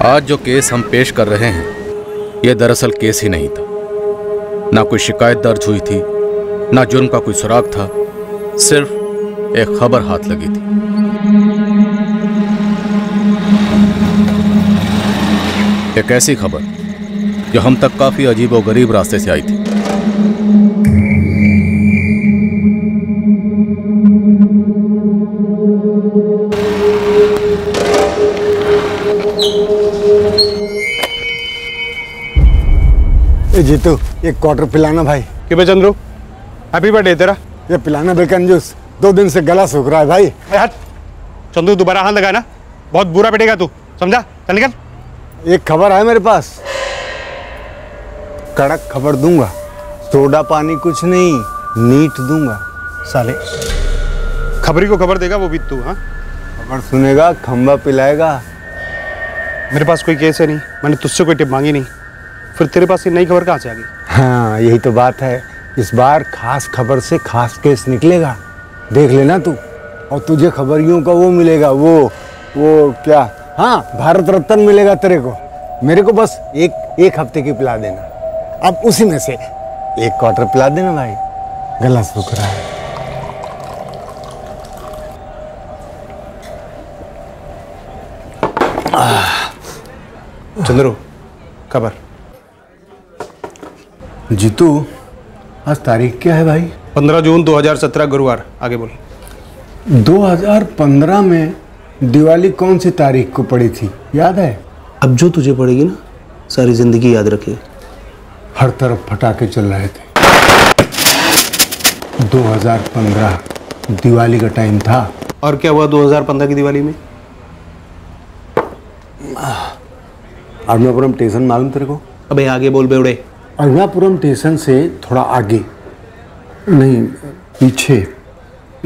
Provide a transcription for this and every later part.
आज जो केस हम पेश कर रहे हैं यह दरअसल केस ही नहीं था। ना कोई शिकायत दर्ज हुई थी, ना जुर्म का कोई सुराग था, सिर्फ एक खबर हाथ लगी थी। एक ऐसी खबर जो हम तक काफी अजीब और गरीब रास्ते से आई थी। जीतू एक क्वार्टर पिलाना भाई। कि बे चंद्रू, हैप्पी बर्थडे तेरा। ये पिलाना बेकन जूस, 2 दिन से गला सूख रहा है भाई। हट चंद्रू, दोबारा हाथ लगा ना बहुत बुरा पिटेगा तू, समझा? चल निकल। एक खबर है मेरे पास, कड़क खबर दूंगा, सोडा पानी कुछ नहीं, नीट दूंगा। साले खबरी को खबर देगा वो भी तू? हाँ, खबर सुनेगा, खंबा पिलाएगा। मेरे पास कोई केस है नहीं, मैंने तुझसे कोई टिप मांगी नहीं, फिर तेरे पास ये नई खबर कहाँ से आ गई? हाँ यही तो बात है, इस बार खास खबर से खास केस निकलेगा, देख लेना तू। और तुझे खबरियों का वो मिलेगा, वो क्या, हाँ भारत रत्न मिलेगा तेरे को। मेरे को बस एक हफ्ते की पिला देना, अब उसी में से एक क्वार्टर पिला देना भाई, गला सूख रहा है। चंद्रू खबर। जीतू आज तारीख क्या है भाई? 15 जून 2017 गुरुवार। आगे बोल। 2015 में दिवाली कौन सी तारीख को पड़ी थी, याद है? अब जो तुझे पड़ेगी ना सारी जिंदगी याद रखे। हर तरफ फटाके चल रहे थे। 2015 दिवाली का टाइम था। और क्या हुआ 2015 की दिवाली में? अरुणापुरम स्टेशन मालूम तेरे को? अबे आगे बोल बेवड़े। अरुणापुरम स्टेशन से थोड़ा आगे, नहीं पीछे,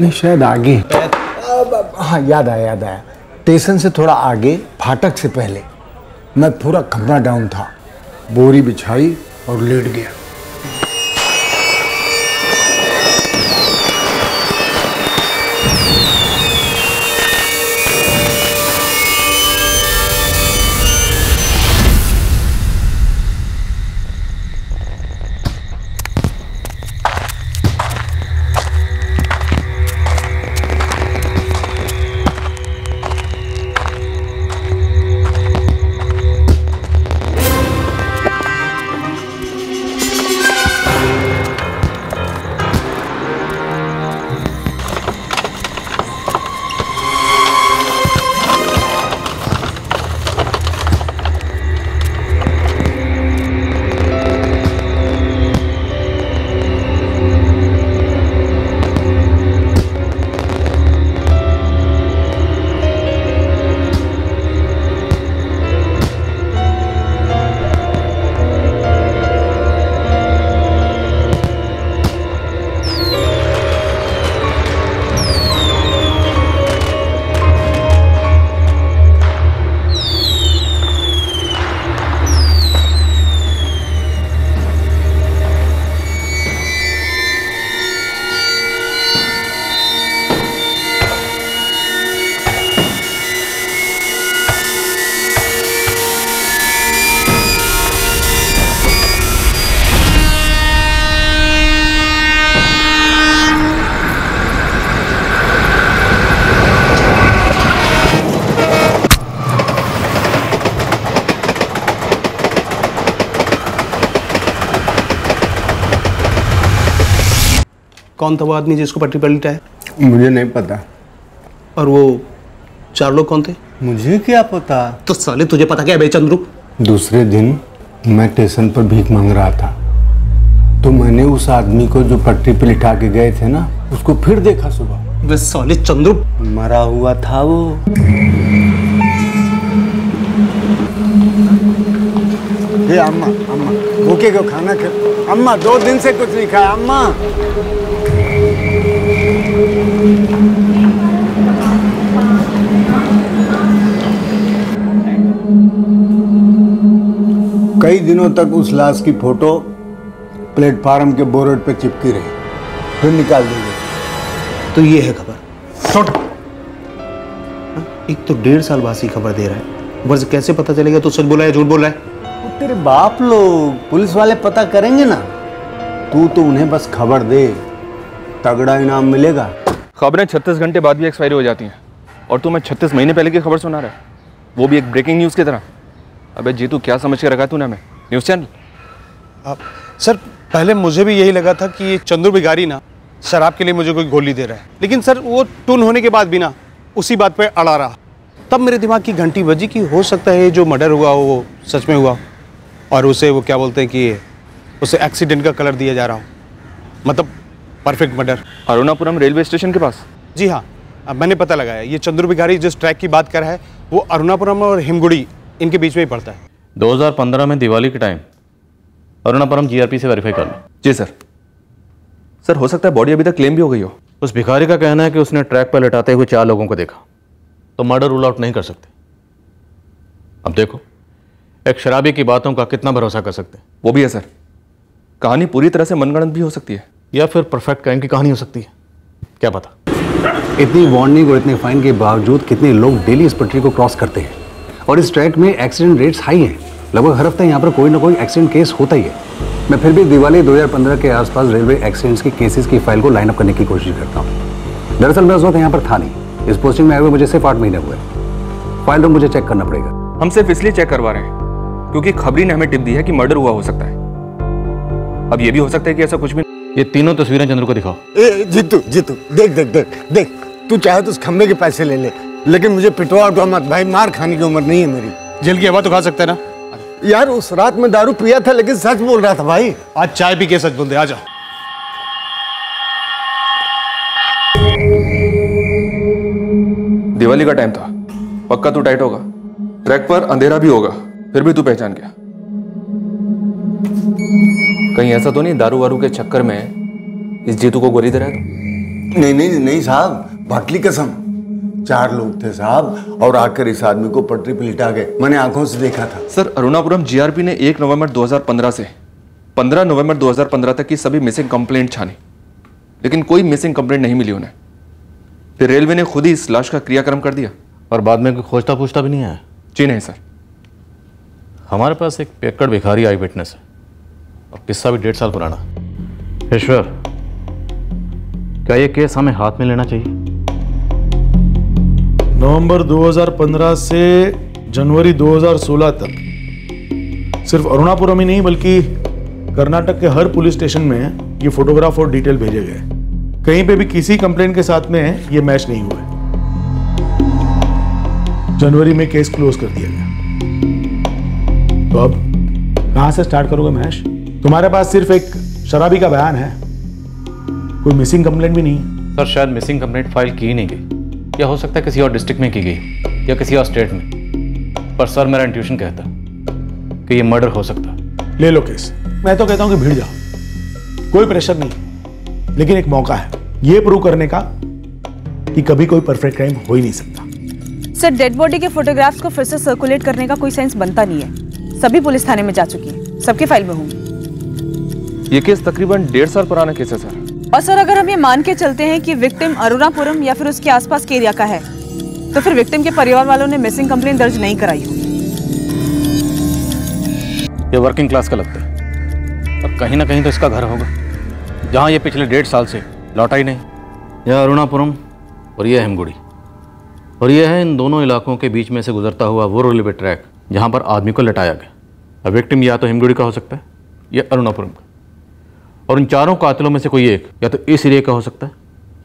नहीं शायद आगे। हाँ याद आया स्टेशन से थोड़ा आगे, फाटक से पहले मैं पूरा खंबा डाउन था, बोरी बिछाई और लेट गया। कौन था वो आदमी जिसको पट्टी पर लिटाया? मुझे नहीं पता। और वो 4 लोग कौन थे? मुझे क्या पता। तो साले तुझे पता क्या है बे चंद्रू? दूसरे दिन मैं स्टेशन पर भीख मांग रहा था, तो मैंने उस आदमी को जो पटरी पे लिटा के गए थे ना, उसको फिर देखा सुबह। वे साले चंद्रू, मरा हुआ था वो। ये अम्मा भूखे को खाना खा। अम्मा 2 दिन से कुछ नहीं खाया। अम्मा कई दिनों तक उस लाश की फोटो प्लेटफार्म के बोर्ड पे चिपकी रही, फिर निकाल दी गई। तो ये है खबर। छोड़। एक तो 1.5 साल बाद ही खबर दे रहा है, ऊपर से कैसे पता चलेगा तो सच बोला है झूठ बोला है? वो तेरे बाप लोग पुलिस वाले पता करेंगे ना, तू तो उन्हें बस खबर दे, तगड़ा इनाम मिलेगा। खबरें 36 घंटे बाद भी एक्सपायरी हो जाती हैं और तू मैं 36 महीने पहले की खबर सुना रहा है, वो भी एक ब्रेकिंग न्यूज़ की तरह। अबे जीतू क्या समझ के रखा तूने हमें, न्यूज़ चैनल? सर पहले मुझे भी यही लगा था कि ये चंदू बिगारी ना शराब के लिए मुझे कोई गोली दे रहा है, लेकिन सर वो टून होने के बाद भी ना उसी बात पे अड़ा रहा। तब मेरे दिमाग की घंटी बजी कि हो सकता है जो मर्डर हुआ वो सच में हुआ और उसे वो क्या बोलते हैं कि उसे एक्सीडेंट का कलर दिया जा रहा हो, मतलब perfect murder. Arunapuram railway station के पास? जी हाँ, अब मैंने पता लगाया, ये चंद्र बिगारी जिस ट्रैक की बात कर रहा है वो अरुणापुरम और हिमगुड़ी इनके बीच में ही पड़ता है। 2015 में दिवाली के टाइम अरुणापुरम जीआरपी से वेरीफाई कर लो। जी सर। सर हो सकता है बॉडी अभी तक क्लेम भी हो गई हो। उस भिखारी का कहना है कि उसने ट्रैक पर लेटाते हुए 4 लोगों को देखा, तो मर्डर रूल आउट नहीं कर सकते। अब देखो, एक शराबी की बातों का कितना भरोसा कर सकते हैं। वो भी है सर, कहानी पूरी तरह से मनगढ़ंत भी हो सकती है या फिर परफेक्ट क्राइम की कहानी हो सकती है, क्या पता। इतनी वार्निंग और इतने फाइन के बावजूद कितने लोग डेली इस पटरी को क्रॉस करते हैं और इस ट्रैक में एक्सीडेंट रेट्स हाई हैं। लगभग हर हफ्ते यहाँ पर कोई ना कोई एक्सीडेंट केस होता ही है। मैं फिर भी दिवाली 2015 के आसपास रेलवे एक्सीडेंट्स की केसेस की फाइल को लाइन अप करने की कोशिश करता हूँ। दरअसल मैं उस वक्त यहाँ पर था नहीं, इस पोस्टिंग में आए हुए मुझे सिर्फ 8 महीने हुए। फाइल तो मुझे चेक करना पड़ेगा। हम सिर्फ इसलिए चेक करवा रहे हैं क्योंकि खबरी ने हमें टिप दी है कि मर्डर हुआ हो सकता है। अब ये भी हो सकता है कि ऐसा कुछ भी। ये तीनों तस्वीरें चंद्र को दिखाओ। जीतू जीतू देख देख देख देख, तू चाहे तो उस खम्भे के पैसे ले ले, लेकिन मुझे पिटवा उठवा मत भाई, मार खाने की उम्र नहीं है मेरी। जेल की हवा तो खा सकते हैं ना यार, उस रात में दारू पिया था लेकिन सच बोल रहा था भाई। आज चाय पी के सच बोल दे, आ जाओ। दिवाली का टाइम था, पक्का तू टाइट होगा, ट्रैक पर अंधेरा भी होगा, फिर भी तू पहचान गया। कहीं ऐसा तो नहीं दारू वारू के चक्कर में इस जीतू को गोली दे रहा है तो? नहीं नहीं नहीं साहब, भटली कसम, 4 लोग थे साहब और आकर इस आदमी को पटरी पे लिटा गए, मैंने आंखों से देखा था। सर अरुणापुरम जीआरपी ने 1 नवंबर 2015 से 15 नवंबर 2015 तक की सभी मिसिंग कंप्लेंट छानी, लेकिन कोई मिसिंग कंप्लेंट नहीं मिली उन्हें। फिर रेलवे ने खुद ही इस लाश का क्रियाक्रम कर दिया और बाद में कोई खोजता पूछता भी नहीं आया? जी नहीं सर। हमारे पास एक पेक्कड़ भिखारी आई विटनेस है और किस्सा भी 1.5 साल पुराना। ईश्वर, क्या ये केस हमें हाथ में लेना चाहिए? नवंबर 2015 से जनवरी 2016 तक सिर्फ अरुणापुरम ही नहीं बल्कि कर्नाटक के हर पुलिस स्टेशन में ये फोटोग्राफ और डिटेल भेजे गए। कहीं पे भी किसी कंप्लेंट के साथ में ये मैच नहीं हुए। जनवरी में केस क्लोज कर दिया गया। तो अब कहां से स्टार्ट करोगे महेश? तुम्हारे पास सिर्फ एक शराबी का बयान है, कोई मिसिंग कंप्लेंट भी नहीं है। सर शायद मिसिंग कंप्लेंट फाइल की ही नहीं गई, या हो सकता है किसी और डिस्ट्रिक्ट में की गई या किसी और स्टेट में। पर सर मेरा इंट्यूशन कहता है कि ये मर्डर हो सकता है। ले लो केस। मैं तो कहता हूं कि भिड़ जाओ, कोई प्रेशर नहीं, लेकिन एक मौका है ये प्रूव करने का कि कभी कोई परफेक्ट क्राइम हो ही नहीं सकता। सर डेड बॉडी के फोटोग्राफ्स को फिर से सर्कुलेट करने का कोई सेंस बनता नहीं है। सभी पुलिस थाने में जा चुकी है, सबके फाइल में होंगी। ये केस तकरीबन 1.5 साल पुराना केस है सर। और सर अगर हम ये मान के चलते हैं कि विक्टिम अरुणापुरम या फिर उसके आसपास के एरिया का है, तो फिर विक्टिम के परिवार वालों ने मिसिंग कंप्लेंट दर्ज नहीं कराई होगी। ये वर्किंग क्लास का लगता है और कहीं ना कहीं तो इसका घर होगा जहाँ ये पिछले 1.5 साल से लौटा ही नहीं। यह अरुणापुरम और यह हिमगुड़ी, और यह है इन दोनों इलाकों के बीच में से गुजरता हुआ वो रेलवे ट्रैक जहाँ पर आदमी को लटाया गया। अब विक्टिम या तो हिमगुड़ी का हो सकता है या अरुणापुरम का, और उन चारों कातिलों में से कोई एक या तो इस एरिया का हो सकता है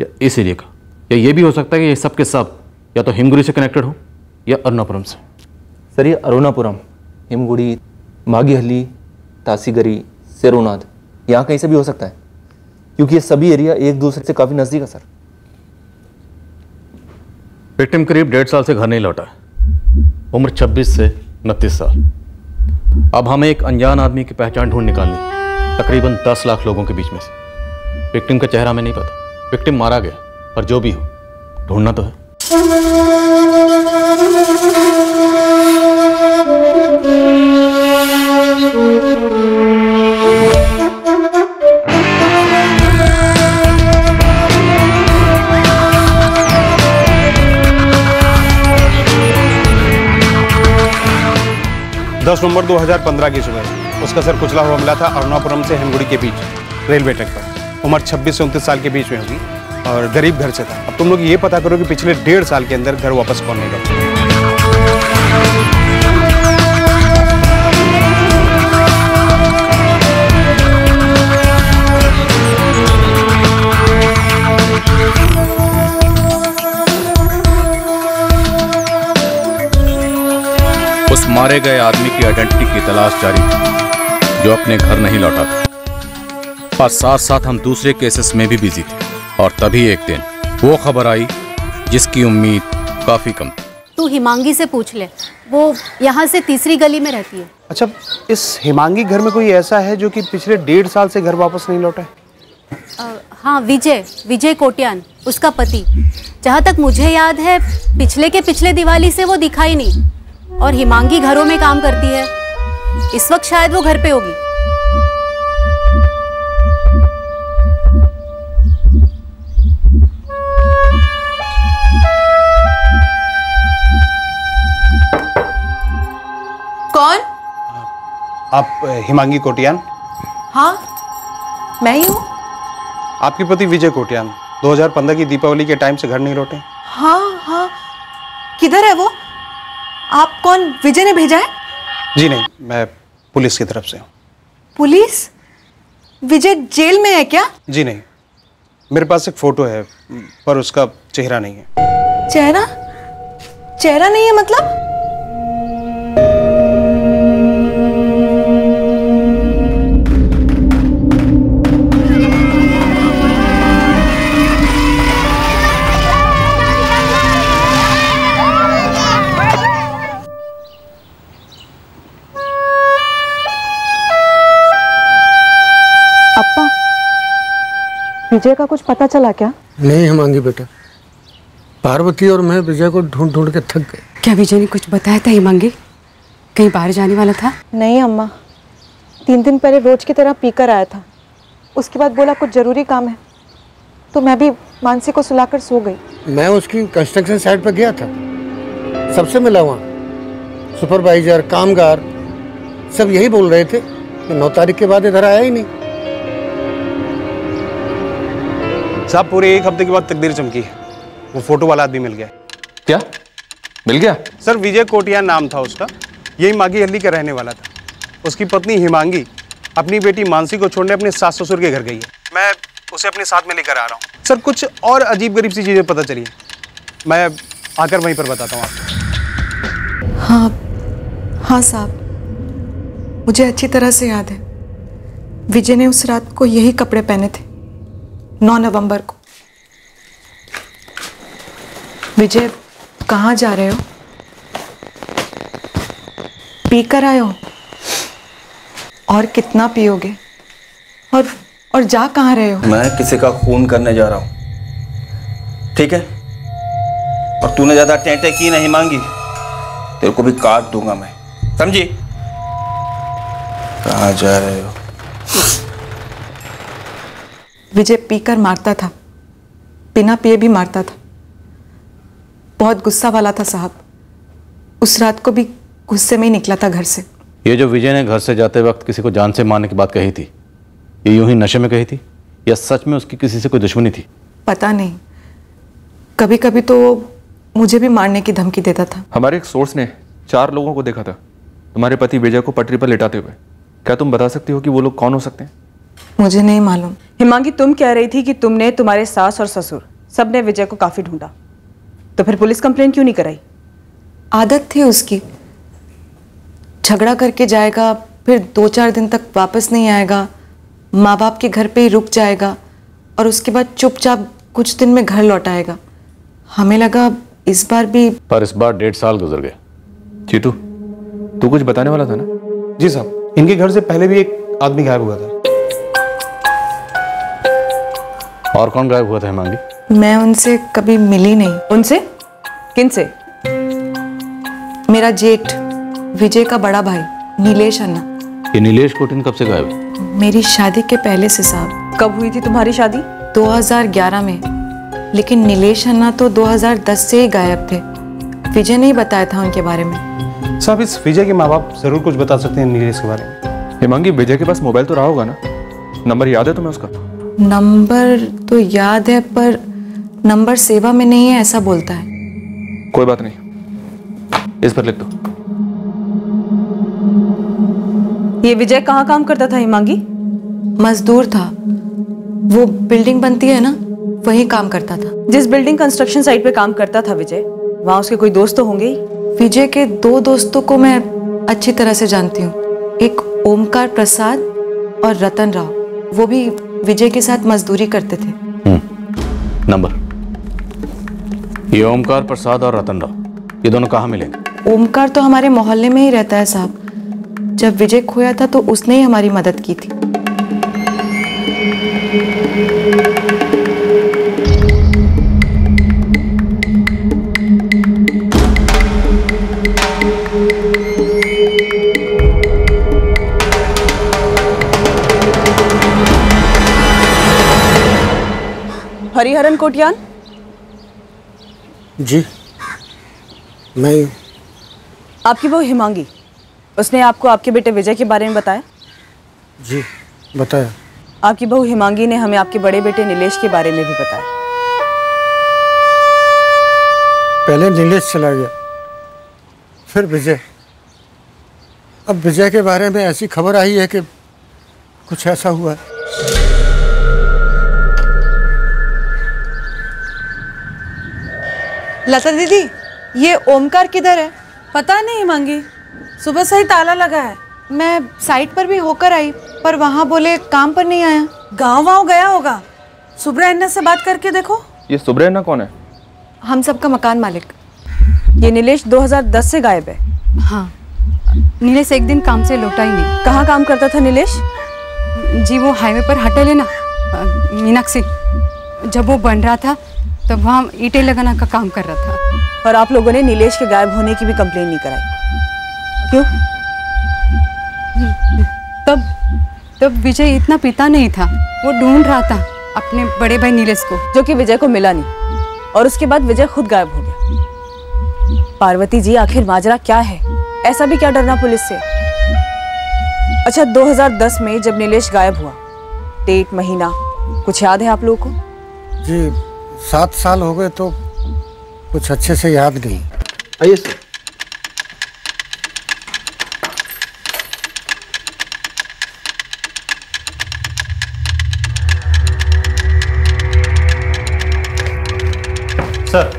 या इस एरिया का, या ये भी हो सकता है कि ये सब के सब या तो हिमगुड़ी से कनेक्टेड हो या अरुणापुरम से। सर ये अरुणापुरम, हिमगुड़ी, मागीहल्ली, तासीगरी, सेरोनाद, यहाँ कहीं से भी हो सकता है क्योंकि ये सभी एरिया एक दूसरे से काफ़ी नज़दीक है सर। विक्टिम करीब 1.5 साल से घर नहीं लौटा है, उम्र 26 से 29 साल। अब हमें एक अनजान आदमी की पहचान ढूंढ निकालनी, तकरीबन 10 लाख लोगों के बीच में से। विक्टिम का चेहरा हमें नहीं पता, विक्टिम मारा गया, पर जो भी हो ढूंढना तो है। 10 नवंबर 2015 की सुबह उसका सर कुचला हुआ मिला था अरुणापुरम से हेमगुड़ी के बीच रेलवे ट्रैक पर। उम्र 26 से 29 साल के बीच में होगी और गरीब घर से था। अब तुम लोग ये पता करो कि पिछले 1.5 साल के अंदर घर वापस कौन नहीं गया। उस मारे गए आदमी की आइडेंटिटी की तलाश जारी थी जो अपने घर नहीं लौटा था और साथ साथ हम दूसरे केसेस में भी बिजी थे। और तभी एक दिन वो खबर आई जिसकी उम्मीद काफी कम थी। तू हिमांगी से पूछ ले, वो यहाँ से तीसरी गली में रहती है। अच्छा, इस हिमांगी घर में कोई ऐसा है जो कि पिछले 1.5 साल से घर वापस नहीं लौटा है? हाँ, विजय कोटियान, उसका पति। जहाँ तक मुझे याद है पिछले दिवाली से वो दिखा ही नहीं। और हिमांगी घरों में काम करती है, इस वक्त शायद वो घर पे होगी। कौन? आप हिमांगी कोटियान? हाँ, मैं ही हूँ। आपके पति विजय कोटियान 2015 की दीपावली के टाइम से घर नहीं लौटे। हाँ, किधर है वो? आप कौन? विजय ने भेजा है? जी नहीं, मैं पुलिस की तरफ से हूँ। पुलिस? विजय जेल में है क्या? जी नहीं, मेरे पास एक फोटो है पर उसका चेहरा नहीं है। चेहरा नहीं है मतलब? विजय का कुछ पता चला क्या? नहीं हिमांगी बेटा, पार्वती और मैं विजय को ढूंढ ढूंढ के थक गए। क्या विजय ने कुछ बताया था हिमांगी? कहीं बाहर जाने वाला था? नहीं अम्मा, 3 दिन पहले रोज की तरह पीकर आया था। उसके बाद बोला कुछ जरूरी काम है, तो मैं भी मानसी को सुलाकर सो गई। मैं उसकी कंस्ट्रक्शन साइट पर गया था, सबसे मिला वहाँ। सुपरवाइजर, कामगार सब यही बोल रहे थे कि 9 तारीख के बाद इधर आया ही नहीं। साहब, पूरे 1 हफ्ते के बाद तकदीर चमकी है। वो फोटो वाला आदमी मिल गया। क्या मिल गया? सर, विजय कोटियान नाम था उसका, यही मागी हल्ली का रहने वाला था। उसकी पत्नी हिमांगी अपनी बेटी मानसी को छोड़ने अपने सास ससुर के घर गई है। मैं उसे अपने साथ में लेकर आ रहा हूँ। सर, कुछ और अजीब गरीब सी चीजें पता चली, मैं आकर वहीं पर बताता हूँ आपको। हाँ साहब, मुझे अच्छी तरह से याद है। विजय ने उस रात को यही कपड़े पहने थे, 9 नवंबर को। विजय, कहाँ जा रहे हो? पीकर आए हो? और कितना पियोगे? और जा कहाँ रहे हो? मैं किसी का खून करने जा रहा हूँ, ठीक है? और तूने ज्यादा टेंटे की नहीं मांगी, तेरे को भी काट दूंगा मैं, समझी? कहाँ जा रहे हो? विजय पीकर मारता था, बिना पिए भी मारता था। बहुत गुस्सा वाला था साहब। उस रात को भी गुस्से में ही निकला था घर से। ये जो विजय ने घर से जाते वक्त किसी को जान से मारने की बात कही थी, ये यूं ही नशे में कही थी या सच में उसकी किसी से कोई दुश्मनी थी? पता नहीं, कभी कभी तो मुझे भी मारने की धमकी देता था। हमारे एक सोर्स ने 4 लोगों को देखा था तुम्हारे पति विजय को पटरी पर लेटाते हुए। क्या तुम बता सकती हो कि वो लोग कौन हो सकते हैं? मुझे नहीं मालूम। हिमांगी, तुम कह रही थी कि तुमने, तुम्हारे सास और ससुर सबने विजय को काफी ढूंढा, तो फिर पुलिस कंप्लेंट क्यों नहीं कराई? आदत थी उसकी, झगड़ा करके जाएगा, फिर 2-4 दिन तक वापस नहीं आएगा, माँ बाप के घर पे ही रुक जाएगा और उसके बाद चुपचाप कुछ दिन में घर लौट आएगा। हमें लगा इस बार भी। पर इस बार 1.5 साल गुजर गए। जीतू, तू कुछ बताने वाला था ना? जी साहब, इनके घर से पहले भी एक आदमी गायब हुआ था। और कौन गायब हुआ था हिमांगी? मैं उनसे कभी मिली नहीं। उनसे? किनसे? मेरा जेठ, विजय का बड़ा भाई नीलेश अन्ना। ये नीलेश कोटिन कब से गायब है? मेरी शादी के पहले से साहब। कब हुई थी तुम्हारी शादी? 2011 में, लेकिन नीलेश अन्ना तो 2010 से ही गायब थे। विजय ने ही बताया था उनके बारे में। साहब इस विजय के माँ बाप जरूर कुछ बता सकते हैं नीलेश के बारे में। हिमांगी, विजय के पास मोबाइल तो रहा होगा ना? नंबर याद है तुम्हें उसका? नंबर तो याद है पर नंबर सेवा में नहीं है ऐसा बोलता है। कोई बात नहीं, इस पर लिख दो। ये विजय कहाँ काम करता था हिमांगी? मजदूर था। वो बिल्डिंग बनती है ना, वहीं काम करता था। जिस बिल्डिंग कंस्ट्रक्शन साइट पे काम करता था विजय, वहाँ उसके कोई दोस्त तो होंगे ही। विजय के 2 दोस्तों को मैं अच्छी तरह से जानती हूँ, एक ओमकार प्रसाद और रतन राव। वो भी विजय के साथ मजदूरी करते थे। नंबर, ये ओमकार प्रसाद और रतन राव, ये दोनों कहाँ मिलेंगे? ओमकार तो हमारे मोहल्ले में ही रहता है साहब। जब विजय खोया था तो उसने ही हमारी मदद की थी। हरिहरन कोटियान? जी, मैं ही हूँ। आपकी बहू हिमांगी, उसने आपको आपके बेटे विजय के बारे में बताया? जी बताया। आपकी बहू हिमांगी ने हमें आपके बड़े बेटे नीलेश के बारे में भी बताया। पहले नीलेश चला गया, फिर विजय। अब विजय के बारे में ऐसी खबर आई है कि कुछ ऐसा हुआ है। लता दीदी, ये ओमकार किधर है? पता नहीं हिमांगी, सुबह से ही ताला लगा है। मैं साइट पर भी होकर आई पर वहाँ बोले काम पर नहीं आया। गाँव गया होगा। सुब्रह से बात करके देखो। ये सुब्रह कौन है? हम सबका मकान मालिक। ये नीलेश 2010 से गायब है। हाँ, नीलेश एक दिन काम से लौटा ही नहीं। कहाँ काम करता था नीलेश? जी वो हाईवे पर होटल है ना, मीनाक्षी, जब वो बन रहा था तब वहाँ ईंटें लगाना का काम कर रहा था। और आप लोगों ने नीलेश के गायब होने की भी कंप्लेन नहीं कराई, क्यों? तब विजय इतना पिता नहीं था, वो ढूंढ रहा था अपने बड़े भाई नीलेश को, जो कि विजय को मिला नहीं। और उसके बाद विजय खुद गायब हो गया। पार्वती जी, आखिर माजरा क्या है? ऐसा भी क्या डरना पुलिस से? अच्छा, 2010 में जब नीलेश गायब हुआ, डेट, महीना कुछ याद है आप लोगों को? जी 7 साल हो गए तो कुछ अच्छे से याद नहीं। आइए सर। सर,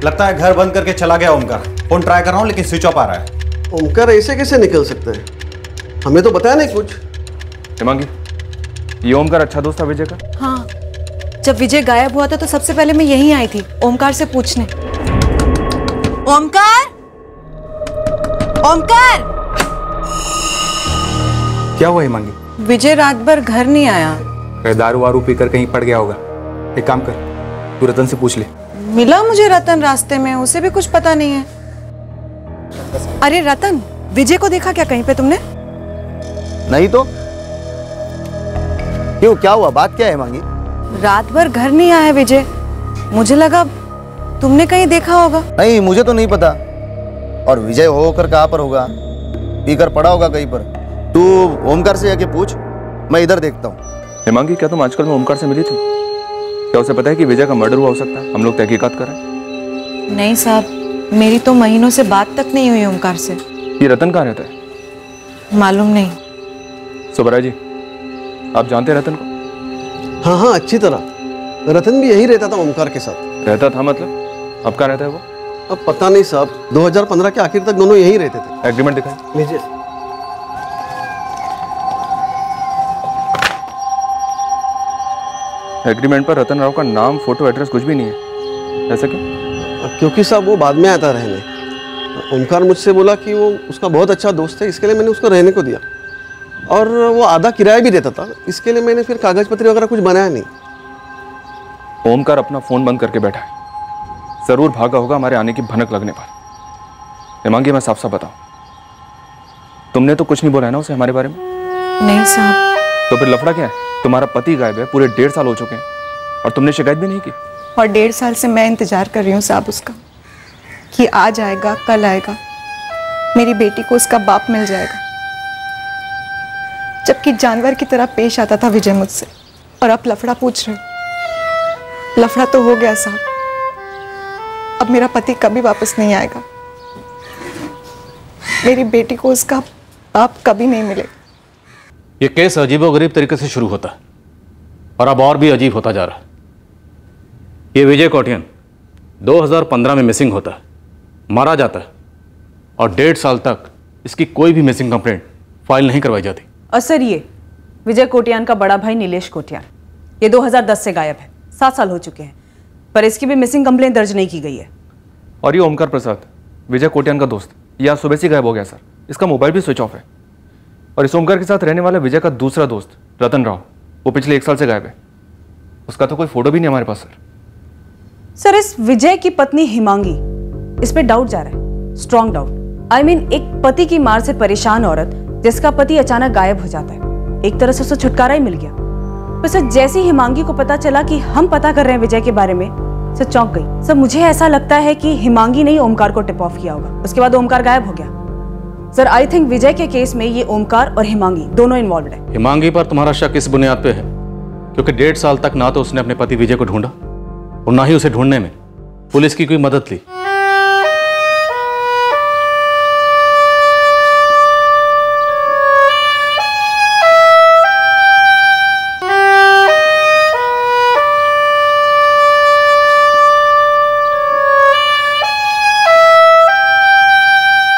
लगता है घर बंद करके चला गया ओमकार। फोन ट्राई कर रहा हूँ लेकिन स्विच ऑफ आ रहा है। ओमकार ऐसे कैसे निकल सकते हैं? हमें तो बताया नहीं कुछ। हिमांगी, ये ओमकार अच्छा दोस्त था विजय का? हाँ, जब विजय गायब हुआ था तो सबसे पहले मैं यहीं आई थी ओमकार से पूछने। ओमकार, ओमकार! क्या हुआ हिमांगी? विजय रात भर घर नहीं आया। दारू वारू पीकर कहीं पड़ गया होगा। एक काम कर, तू रतन से पूछ ले। मिला मुझे रतन रास्ते में, उसे भी कुछ पता नहीं है। अरे रतन, विजय को देखा क्या कहीं पे तुमने? नहीं तो क्यों, क्या हुआ? बात क्या है हिमांगी? रात भर घर नहीं आया विजय, मुझे लगा तुमने कहीं देखा होगा। नहीं, मुझे तो नहीं पता। और विजय होकर कहाँ पर होगा? पीकर पड़ा होगा कहीं पर। तू ओमकार से जाके पूछ, मैं इधर देखता हूँ। हिमांगी, क्या तुम आजकल में ओमकार से मिली थी? क्या उसे पता है कि विजय का मर्डर हुआ हो सकता है? हम लोग तहकीकात कर रहे हैं। नहीं साहब, मेरी तो महीनों से बात तक नहीं हुई ओमकार से। ये रतन कहाँ रहता है? मालूम नहीं। सुब्रह जी, आप जानते हैं रतन को? हाँ हाँ, अच्छी तरह। रतन भी यही रहता था ओमकार के साथ। रहता था मतलब? अब कहाँ रहता है वो? अब पता नहीं साहब, 2015 के आखिर तक दोनों यही रहते थे। एग्रीमेंट दिखाएं। लीजिए। एग्रीमेंट पर रतन राव का नाम, फोटो, एड्रेस कुछ भी नहीं है। ऐसा क्यों? क्योंकि साहब वो बाद में आता रहने। ओमकार मुझसे बोला कि वो उसका बहुत अच्छा दोस्त है, इसके लिए मैंने उसको रहने को दिया। और वो आधा किराया भी देता था, इसके लिए मैंने फिर कागज पत्री वगैरह कुछ बनाया नहीं। ओमकार अपना फोन बंद करके बैठा है, जरूर भागा होगा हमारे आने की भनक लगने पर। हिमांगी, मैं साफ साफ बताऊं, तुमने तो कुछ नहीं बोला है ना उसे हमारे बारे में? नहीं साहब। तो फिर लफड़ा क्या है? तुम्हारा पति गायब है, पूरे 1.5 साल हो चुके हैं और तुमने शिकायत भी नहीं की। और 1.5 साल से मैं इंतजार कर रही हूँ साहब उसका, कि आज आएगा, कल आएगा। मेरी बेटी को उसका बाप मिल जाएगा। जबकि जानवर की तरह पेश आता था विजय मुझसे, और अब लफड़ा पूछ रहे हो। लफड़ा तो हो गया साहब। अब मेरा पति कभी वापस नहीं आएगा। मेरी बेटी को उसका बाप कभी नहीं मिलेगा। ये केस अजीबोगरीब तरीके से शुरू होता है और अब और भी अजीब होता जा रहा है। ये विजय कौटियन 2015 में मिसिंग होता है, मारा जाता है और 1.5 साल तक इसकी कोई भी मिसिंग कंप्लेंट फाइल नहीं करवाई जाती। और सर, ये विजय कोटियान का बड़ा भाई नीलेश कोटियान, ये 2010 से गायब है। 7 साल हो चुके हैं, पर इसकी भी मिसिंग कंप्लेंट दर्ज नहीं की गई है। और ये ओमकार प्रसाद, विजय कोटियान का दोस्त, ये आज सुबह से गायब हो गया सर। इसका मोबाइल भी स्विच ऑफ है। और इस ओमकार के साथ रहने वाला विजय का दूसरा दोस्त रतन राव, वो पिछले 1 साल से गायब है। उसका तो कोई फोटो भी नहीं हमारे पास सर। सर, इस विजय की पत्नी हिमांगी, इस पे डाउट जा रहा है, स्ट्रॉन्ग डाउट। आई मीन, एक पति की मार से परेशान औरत जिसका पति अचानक गायब हो जाता है, एक तरह से उसे छुटकारा ही मिल गया। तो सर, जैसे ही हिमांगी को पता चला कि हम पता कर रहे हैं विजय के बारे में, सर चौंक गई। सर, मुझे ऐसा लगता है कि हिमांगी ने ओमकार को टिप ऑफ किया होगा, उसके बाद ओमकार गायब हो गया। सर, आई थिंक विजय के केस में ये ओमकार और हिमांगी दोनों इन्वॉल्व है। हिमांगी पर तुम्हारा शक इस बुनियाद पे है क्योंकि 1.5 साल तक ना तो उसने अपने पति विजय को ढूंढा और ना ही उसे ढूंढने में पुलिस की कोई मदद ली।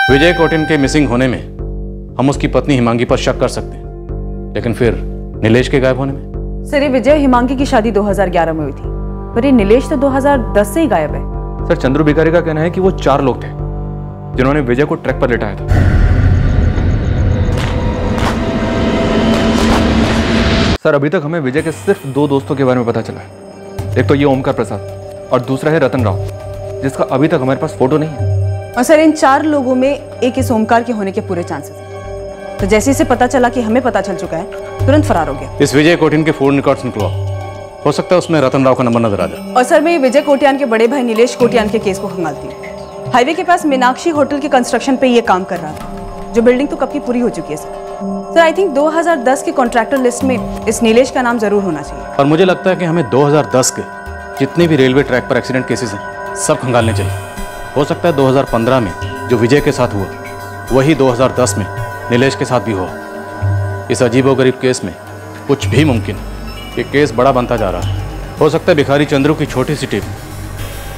विजय कोटिन के मिसिंग होने में हम उसकी पत्नी हिमांगी पर शक कर सकते हैं, लेकिन फिर नीलेश के गायब होने में? सर, ये विजय हिमांगी की शादी 2011 में हुई थी, पर ये नीलेश तो 2010 से ही गायब है। सर, चंद्रू भिखारी का कहना है कि वो 4 लोग थे जिन्होंने विजय को ट्रैक पर लिटाया था। सर, अभी तक हमें विजय के सिर्फ 2 दोस्तों के बारे में पता चला है। एक तो ये ओमकार प्रसाद और दूसरा है रतन राव, जिसका अभी तक हमारे पास फोटो नहीं है। और सर, इन 4 लोगों में एक इस ओमकार के होने के पूरे चांसेस हैं। तो जैसे इसे पता चला कि हमें पता चल चुका है, तुरंत फरार हो गया। इस विजय कोटिन के फोन रिकॉर्ड्स निकलवाओ, हो सकता है उसमें रतन राव का नंबर नजर आ जाए। और सर, मैं ये विजय कोटियान के बड़े भाई नीलेश कोटियान के केस को खंगालती हूँ। हाईवे के पास मीनाक्षी होटल के कंस्ट्रक्शन पे ये काम कर रहा था, जो बिल्डिंग तो कब की पूरी हो चुकी है सर। आई थिंक 2010 के कॉन्ट्रैक्टर लिस्ट में इस नीलेश का नाम जरूर होना चाहिए। और मुझे लगता है कि हमें 2010 के जितने भी रेलवे ट्रैक पर एक्सीडेंट केसेस हैं, सब खंगालने चाहिए। हो सकता है 2015 में जो विजय के साथ हुआ, वही 2010 में नीलेश के साथ भी हुआ। इस अजीबोगरीब केस में कुछ भी मुमकिन है। ये केस बड़ा बनता जा रहा है। हो सकता है भिखारी चंद्रू की छोटी सी टीम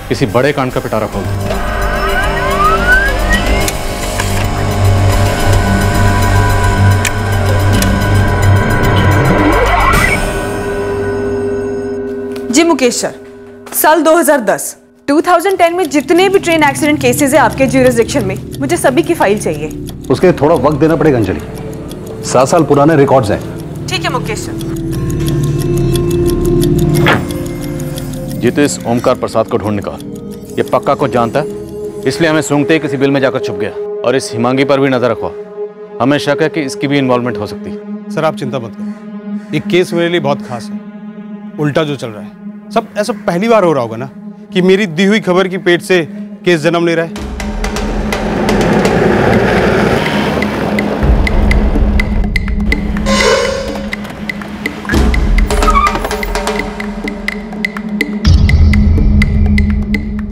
किसी बड़े कांड का पिटारा खोल दे। जी मुकेश सर, साल 2010 में जितने भी ट्रेन एक्सीडेंट केसेस है आपके ज्यूरिसडिक्शन में, मुझे सभी की फाइल चाहिए। उसके लिए थोड़ा वक्त देना पड़ेगा अंजलि। 7 साल पुराने रिकॉर्ड्स हैं। ठीक है मुकेश सर। जीतू इस ओमकार प्रसाद को ढूंढ निकाल। ये पक्का को जानता है, इसलिए हमें सूंघते ही किसी बिल में जाकर छुप गया। और इस हिमांगी पर भी नजर रखो, हमें शक है कि इसकी भी इन्वॉल्वमेंट हो सकती है। सर, आप चिंता मत करो, ये केस मेरे लिए बहुत खास है। उल्टा जो चल रहा है सब ऐसा पहली बार हो रहा होगा ना कि मेरी दी हुई खबर की पेट से केस जन्म ले रहा है।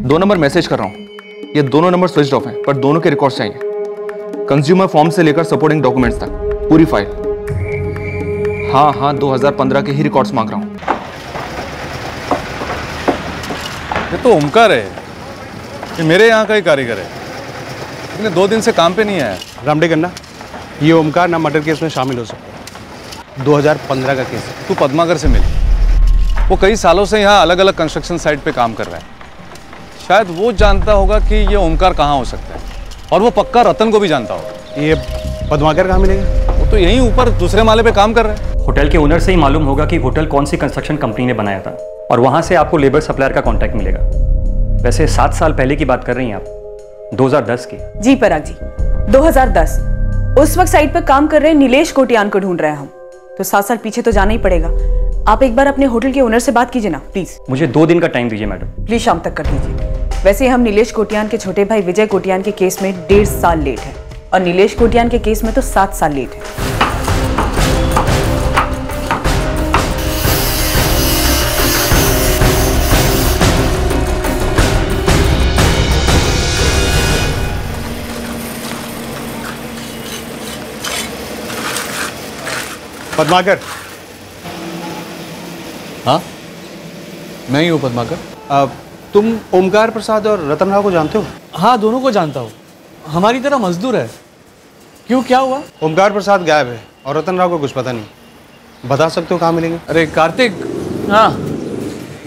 दो नंबर मैसेज कर रहा हूं। ये दोनों नंबर स्विच ऑफ हैं, पर दोनों के रिकॉर्ड्स चाहिए। कंज्यूमर फॉर्म से लेकर सपोर्टिंग डॉक्यूमेंट्स तक पूरी फाइल। हाँ, 2015 के ही रिकॉर्ड्स मांग रहा हूं। ये तो ओमकार है, ये मेरे यहाँ का ही कारीगर है, लेकिन 2 दिन से काम पे नहीं आया। रामडे गन्ना, ये ओमकार ना मर्डर केस में शामिल हो सकता है। 2015 का केस है। तू पद्माकर से मिल, वो कई सालों से यहाँ अलग अलग कंस्ट्रक्शन साइट पे काम कर रहा है। शायद वो जानता होगा कि ये ओमकार कहाँ हो सकता है, और वो पक्का रतन को भी जानता होगा। ये पद्माकर कहाँ मिलेगा? वो तो यहीं ऊपर दूसरे माले पे काम कर रहा है। होटल के ओनर से ही मालूम होगा कि होटल कौन सी कंस्ट्रक्शन कंपनी ने बनाया था, और वहां से आपको लेबर सप्लायर का कांटेक्ट मिलेगा। वैसे 7 साल पहले की बात कर रही हैं आप, 2010 की? जी पराग जी, 2010। उस वक्त साइट पर काम कर रहे नीलेश कोटियान को ढूंढ रहे हैं हम, तो 7 साल पीछे तो जाना ही पड़ेगा। आप एक बार अपने होटल के ओनर से बात कीजिए ना प्लीज। मुझे 2 दिन का टाइम दीजिए मैडम। प्लीज शाम तक कर दीजिए। वैसे हम नीलेश कोटियान के छोटे भाई विजय कोटियान के केस में 1.5 साल लेट है। और नीलेश कोटियान के केस में तो 7 साल लेट है। पद्माकर। हाँ, मैं ही हूँ पद्माकर। तुम ओमकार प्रसाद और रतन राव को जानते हो? हाँ, दोनों को जानता हूँ। हमारी तरह मजदूर है। क्यों, क्या हुआ? ओमकार प्रसाद गायब है और रतन राव को कुछ पता नहीं। बता सकते हो कहाँ मिलेंगे? अरे कार्तिक, हाँ,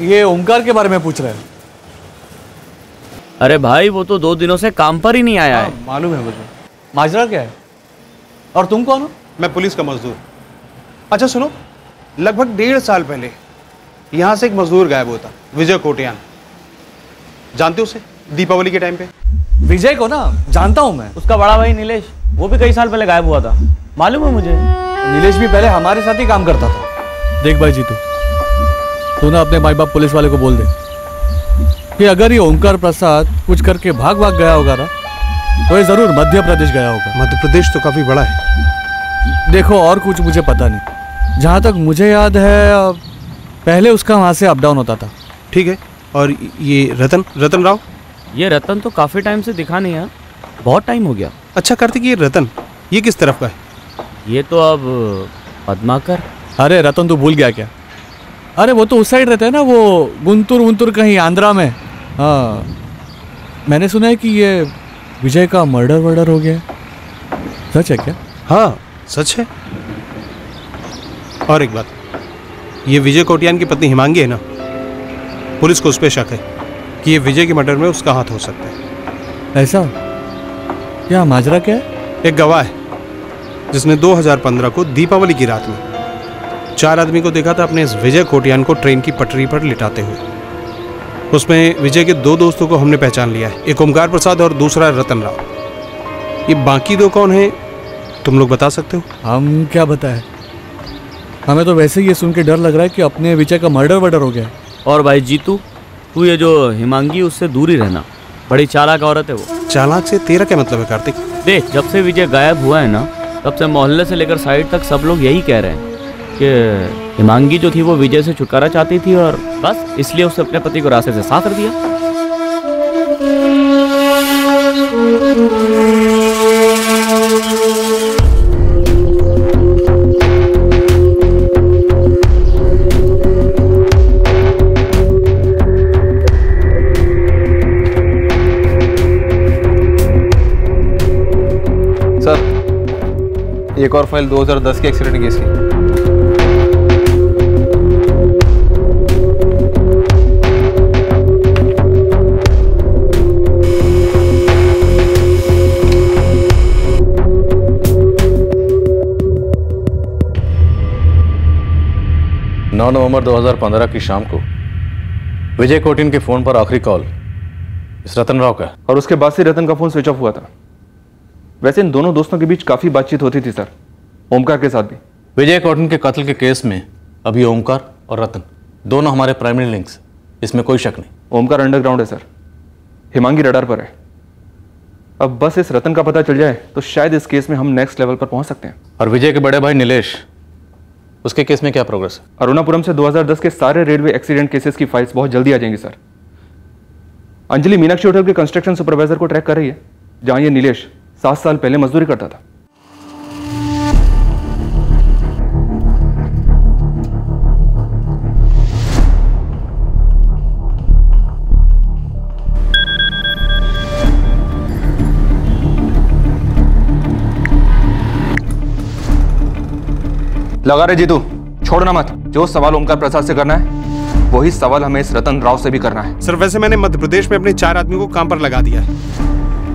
ये ओमकार के बारे में पूछ रहे हैं। अरे भाई, वो तो 2 दिनों से काम पर ही नहीं आया है। मालूम है मुझे। माजरा क्या है? और तुम कौन हो? मैं पुलिस का मजदूर। अच्छा सुनो, लगभग 1.5 साल पहले यहाँ से एक मजदूर गायब हुआ था, विजय कोटियान। जानते हो उसे? दीपावली के टाइम पे। विजय को ना जानता हूँ मैं। उसका बड़ा भाई नीलेश, वो भी कई साल पहले गायब हुआ था, मालूम है मुझे। नीलेश भी पहले हमारे साथ ही काम करता था। देख भाई जीतू, तू ना अपने माई बाप पुलिस वाले को बोल दे कि अगर ये ओमकार प्रसाद कुछ करके भाग गया होगा ना, तो ये जरूर मध्य प्रदेश गया होगा। मध्य प्रदेश तो काफी बड़ा है। देखो, और कुछ मुझे पता नहीं। जहाँ तक मुझे याद है, पहले उसका वहाँ से अप डाउन होता था। ठीक है। और ये रतन राव? ये रतन तो काफी टाइम से दिखा नहीं है, बहुत टाइम हो गया। अच्छा कार्तिक, ये रतन ये किस तरफ का है? ये तो अब पद्माकर। अरे रतन, तू भूल गया क्या? अरे वो तो उस साइड रहते हैं ना, वो गुंतुर कहीं आंध्रा में। हाँ, मैंने सुना है कि ये विजय का मर्डर हो गया है। सच है क्या? हाँ सच है। और एक बात, ये विजय कोटियान की पत्नी हिमांगी है ना, पुलिस को उस पर शक है कि ये विजय के मर्डर में उसका हाथ हो सकता है। ऐसा क्या? माजरा क्या है? एक गवाह है जिसने 2015 को दीपावली की रात में 4 आदमी को देखा था अपने इस विजय कोटियान को ट्रेन की पटरी पर लिटाते हुए। उसमें विजय के 2 दोस्तों को हमने पहचान लिया है, एक ओमकार प्रसाद और दूसरा रतन राव। ये बाकी 2 कौन हैं, तुम लोग बता सकते हो? हम क्या बताएं, हमें तो वैसे ही ये सुन के डर लग रहा है कि अपने विजय का मर्डर हो गया। और भाई जीतू, तू ये जो हिमांगी, उससे दूर ही रहना, बड़ी चालाक औरत है वो। चालाक से तेरा क्या मतलब है कार्तिक? देख, जब से विजय गायब हुआ है ना, तब से मोहल्ले से लेकर साइड तक सब लोग यही कह रहे हैं कि हिमांगी जो थी वो विजय से छुटकारा चाहती थी, और बस इसलिए उसने अपने पति को रास्ते से साथ कर दिया। एक और फाइल 2010 के एक्सीडेंट केस की। नवंबर 2015 की शाम को विजय कोटियान के फोन पर आखिरी कॉल इस रतन राव का है। और उसके बाद से रतन का फोन स्विच ऑफ हुआ था। वैसे इन दोनों दोस्तों के बीच काफी बातचीत होती थी सर, ओमकार के साथ भी। विजय कोटियान के कत्ल के केस में अभी ओमकार और रतन दोनों हमारे प्राइमरी लिंक्स, इसमें कोई शक नहीं। ओमकार अंडरग्राउंड है सर, हिमांगी रडार पर है। अब बस इस रतन का पता चल जाए तो शायद इस केस में हम नेक्स्ट लेवल पर पहुंच सकते हैं। और विजय के बड़े भाई नीलेश, उसके केस में क्या प्रोग्रेस है? अरुणापुरम से 2010 के सारे रेलवे एक्सीडेंट केसेस की फाइल्स बहुत जल्दी आ जाएंगी सर। अंजलि मीनाक्षी होटल के कंस्ट्रक्शन सुपरवाइजर को ट्रैक कर रही है, जहां ये नीलेश 7 साल पहले मजदूरी करता था। लगा रहे जीतू, छोड़ना मत। जो सवाल ओमकार प्रसाद से करना है वही सवाल हमें इस रतन राव से भी करना है। सर वैसे मैंने मध्य प्रदेश में अपने 4 आदमी को काम पर लगा दिया है,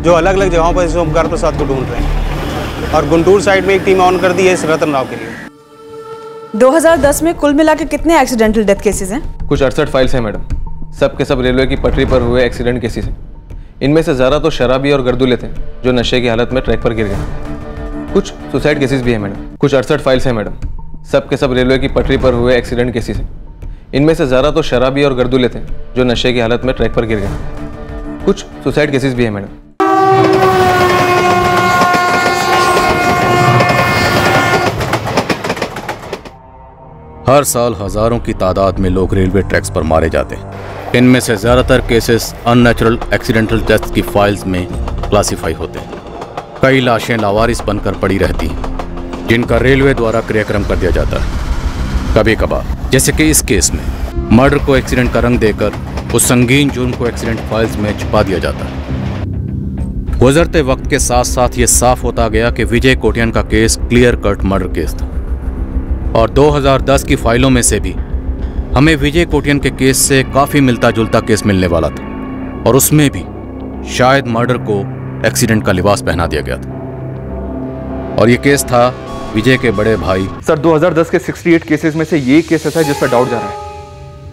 जो अलग अलग जगहों पर इस ओमकार प्रसाद को ढूंढ रहे हैं, और गुंटूर साइड में एक टीम ऑन कर दी है इस रतन राव के लिए। 2010 में कुल मिला के कितने एक्सीडेंटल डेथ केसेस हैं? कुछ 68 फाइल्स हैं मैडम, सब के सब रेलवे की पटरी पर हुए एक्सीडेंट केसेस हैं। इनमें से ज़्यादा तो शराबी और गर्दूले थे जो नशे की हालत में ट्रैक पर गिर गए। कुछ सुसाइड केसेस भी हैं मैडम। कुछ 68 फाइल्स हैं मैडम, सब के सब रेलवे की पटरी पर हुए एक्सीडेंट केसेस हैं। इनमें से ज़्यादा तो शराबी और गर्दूले थे जो नशे की हालत में ट्रैक पर गिर गए। कुछ सुसाइड केसेस भी हैं मैडम। हर साल हजारों की तादाद में लोग रेलवे ट्रैक्स पर मारे जाते हैं। इनमें से ज्यादातर केसेस अननेचुरल एक्सीडेंटल डेथ की फाइल्स में क्लासिफाई होते हैं। कई लाशें लावारिस बनकर पड़ी रहती हैं, जिनका रेलवे द्वारा क्रियाक्रम कर दिया जाता है। कभी कभार, जैसे कि इस केस में, मर्डर को एक्सीडेंट का रंग देकर उस संगीन जुर्म को एक्सीडेंट फाइल्स में छुपा दिया जाता है। गुजरते वक्त के साथ साथ ये साफ होता गया कि विजय कोटियान का case clear cut murder case था, और 2010 की फाइलों में से भी हमें विजय कोटियान के केस से काफी मिलता जुलता केस मिलने वाला था, और उसमें भी शायद मर्डर को एक्सीडेंट का लिबास पहना दिया गया था। और ये केस था विजय के बड़े भाई। सर 2010 के 68 केसेस में से ये केस ऐसा है जिस पर डाउट जा रहा है।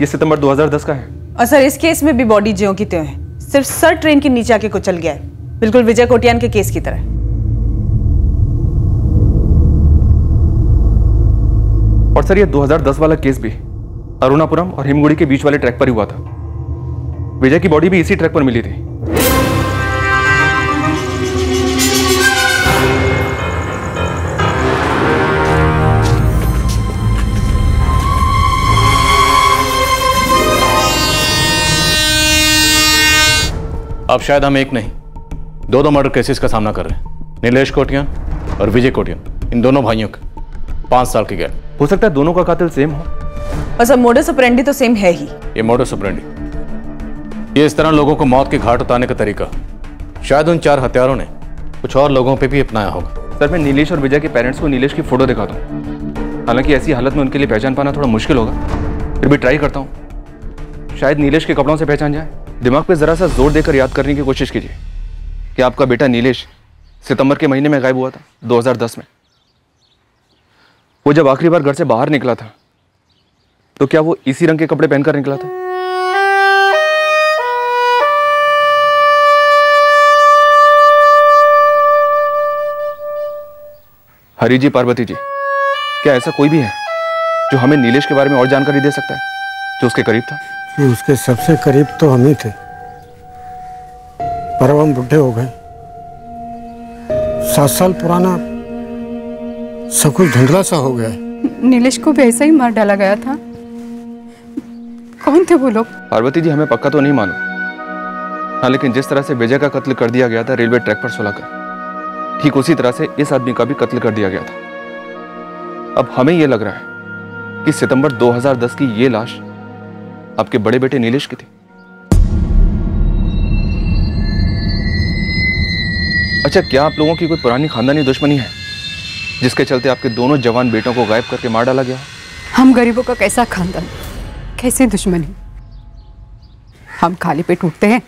ये सितंबर 2010 का है। और सर इस केस में भी बॉडी ज्यों की त्यों है, सिर्फ सर ट्रेन के नीचे आके कुचल गया है, बिल्कुल विजय कोटियान के केस की तरह। और सर ये 2010 वाला केस भी अरुणापुरम और हिमगुड़ी के बीच वाले ट्रैक पर ही हुआ था। विजय की बॉडी भी इसी ट्रैक पर मिली थी। अब शायद हम एक नहीं, दो मर्डर केसेस का सामना कर रहे हैं। नीलेश कोटियान और विजय कोटियान, इन दोनों भाइयों के 5 साल की गैप। हो सकता है दोनों का कातिल सेम हो। और सब मोडस ऑपरेंडी तो सेम है ही। ये मोडस ऑपरेंडी, ये इस तरह लोगों को मौत के घाट उतारने का तरीका शायद उन 4 हत्यारों ने कुछ और लोगों पे भी अपनाया होगा। सर मैं नीलेश और विजय के पेरेंट्स को नीलेश की फोटो दिखाता हूँ। हालांकि ऐसी हालत में उनके लिए पहचान पाना थोड़ा मुश्किल होगा, फिर भी ट्राई करता हूँ। शायद नीलेश के कपड़ों से पहचान जाए। दिमाग पे जरा सा जोर देकर याद करने की कोशिश कीजिए कि आपका बेटा नीलेश सितंबर के महीने में गायब हुआ था 2010 में। वो जब आखिरी बार घर से बाहर निकला था तो क्या वो इसी रंग के कपड़े पहनकर निकला था? हरी जी, पार्वती जी, क्या ऐसा कोई भी है जो हमें नीलेश के बारे में और जानकारी दे सकता है, जो उसके करीब था? उसके सबसे करीब तो हम ही थे, पर अब हम बुढ़े हो गए। 7 साल पुराना सब कुछ धुंधला सा हो गया है। नीलेश को भी ऐसा ही मार डाला गया था। कौन थे वो लोग? पार्वती जी, हमें पक्का तो नहीं मालूम। हाँ, लेकिन जिस तरह से विजय का कत्ल कर दिया गया था रेलवे ट्रैक पर सुलाकर, ठीक उसी तरह से इस आदमी का भी कत्ल कर दिया गया था। अब हमें यह लग रहा है कि सितंबर 2010 की ये लाश आपके बड़े बेटे नीलेश की थी। अच्छा, क्या आप लोगों की कोई पुरानी खानदानी दुश्मनी है जिसके चलते आपके दोनों जवान बेटों को गायब करके मार डाला गया? हम गरीबों का कैसा खानदान, कैसी दुश्मनी। हम खाली पेट उठते हैं,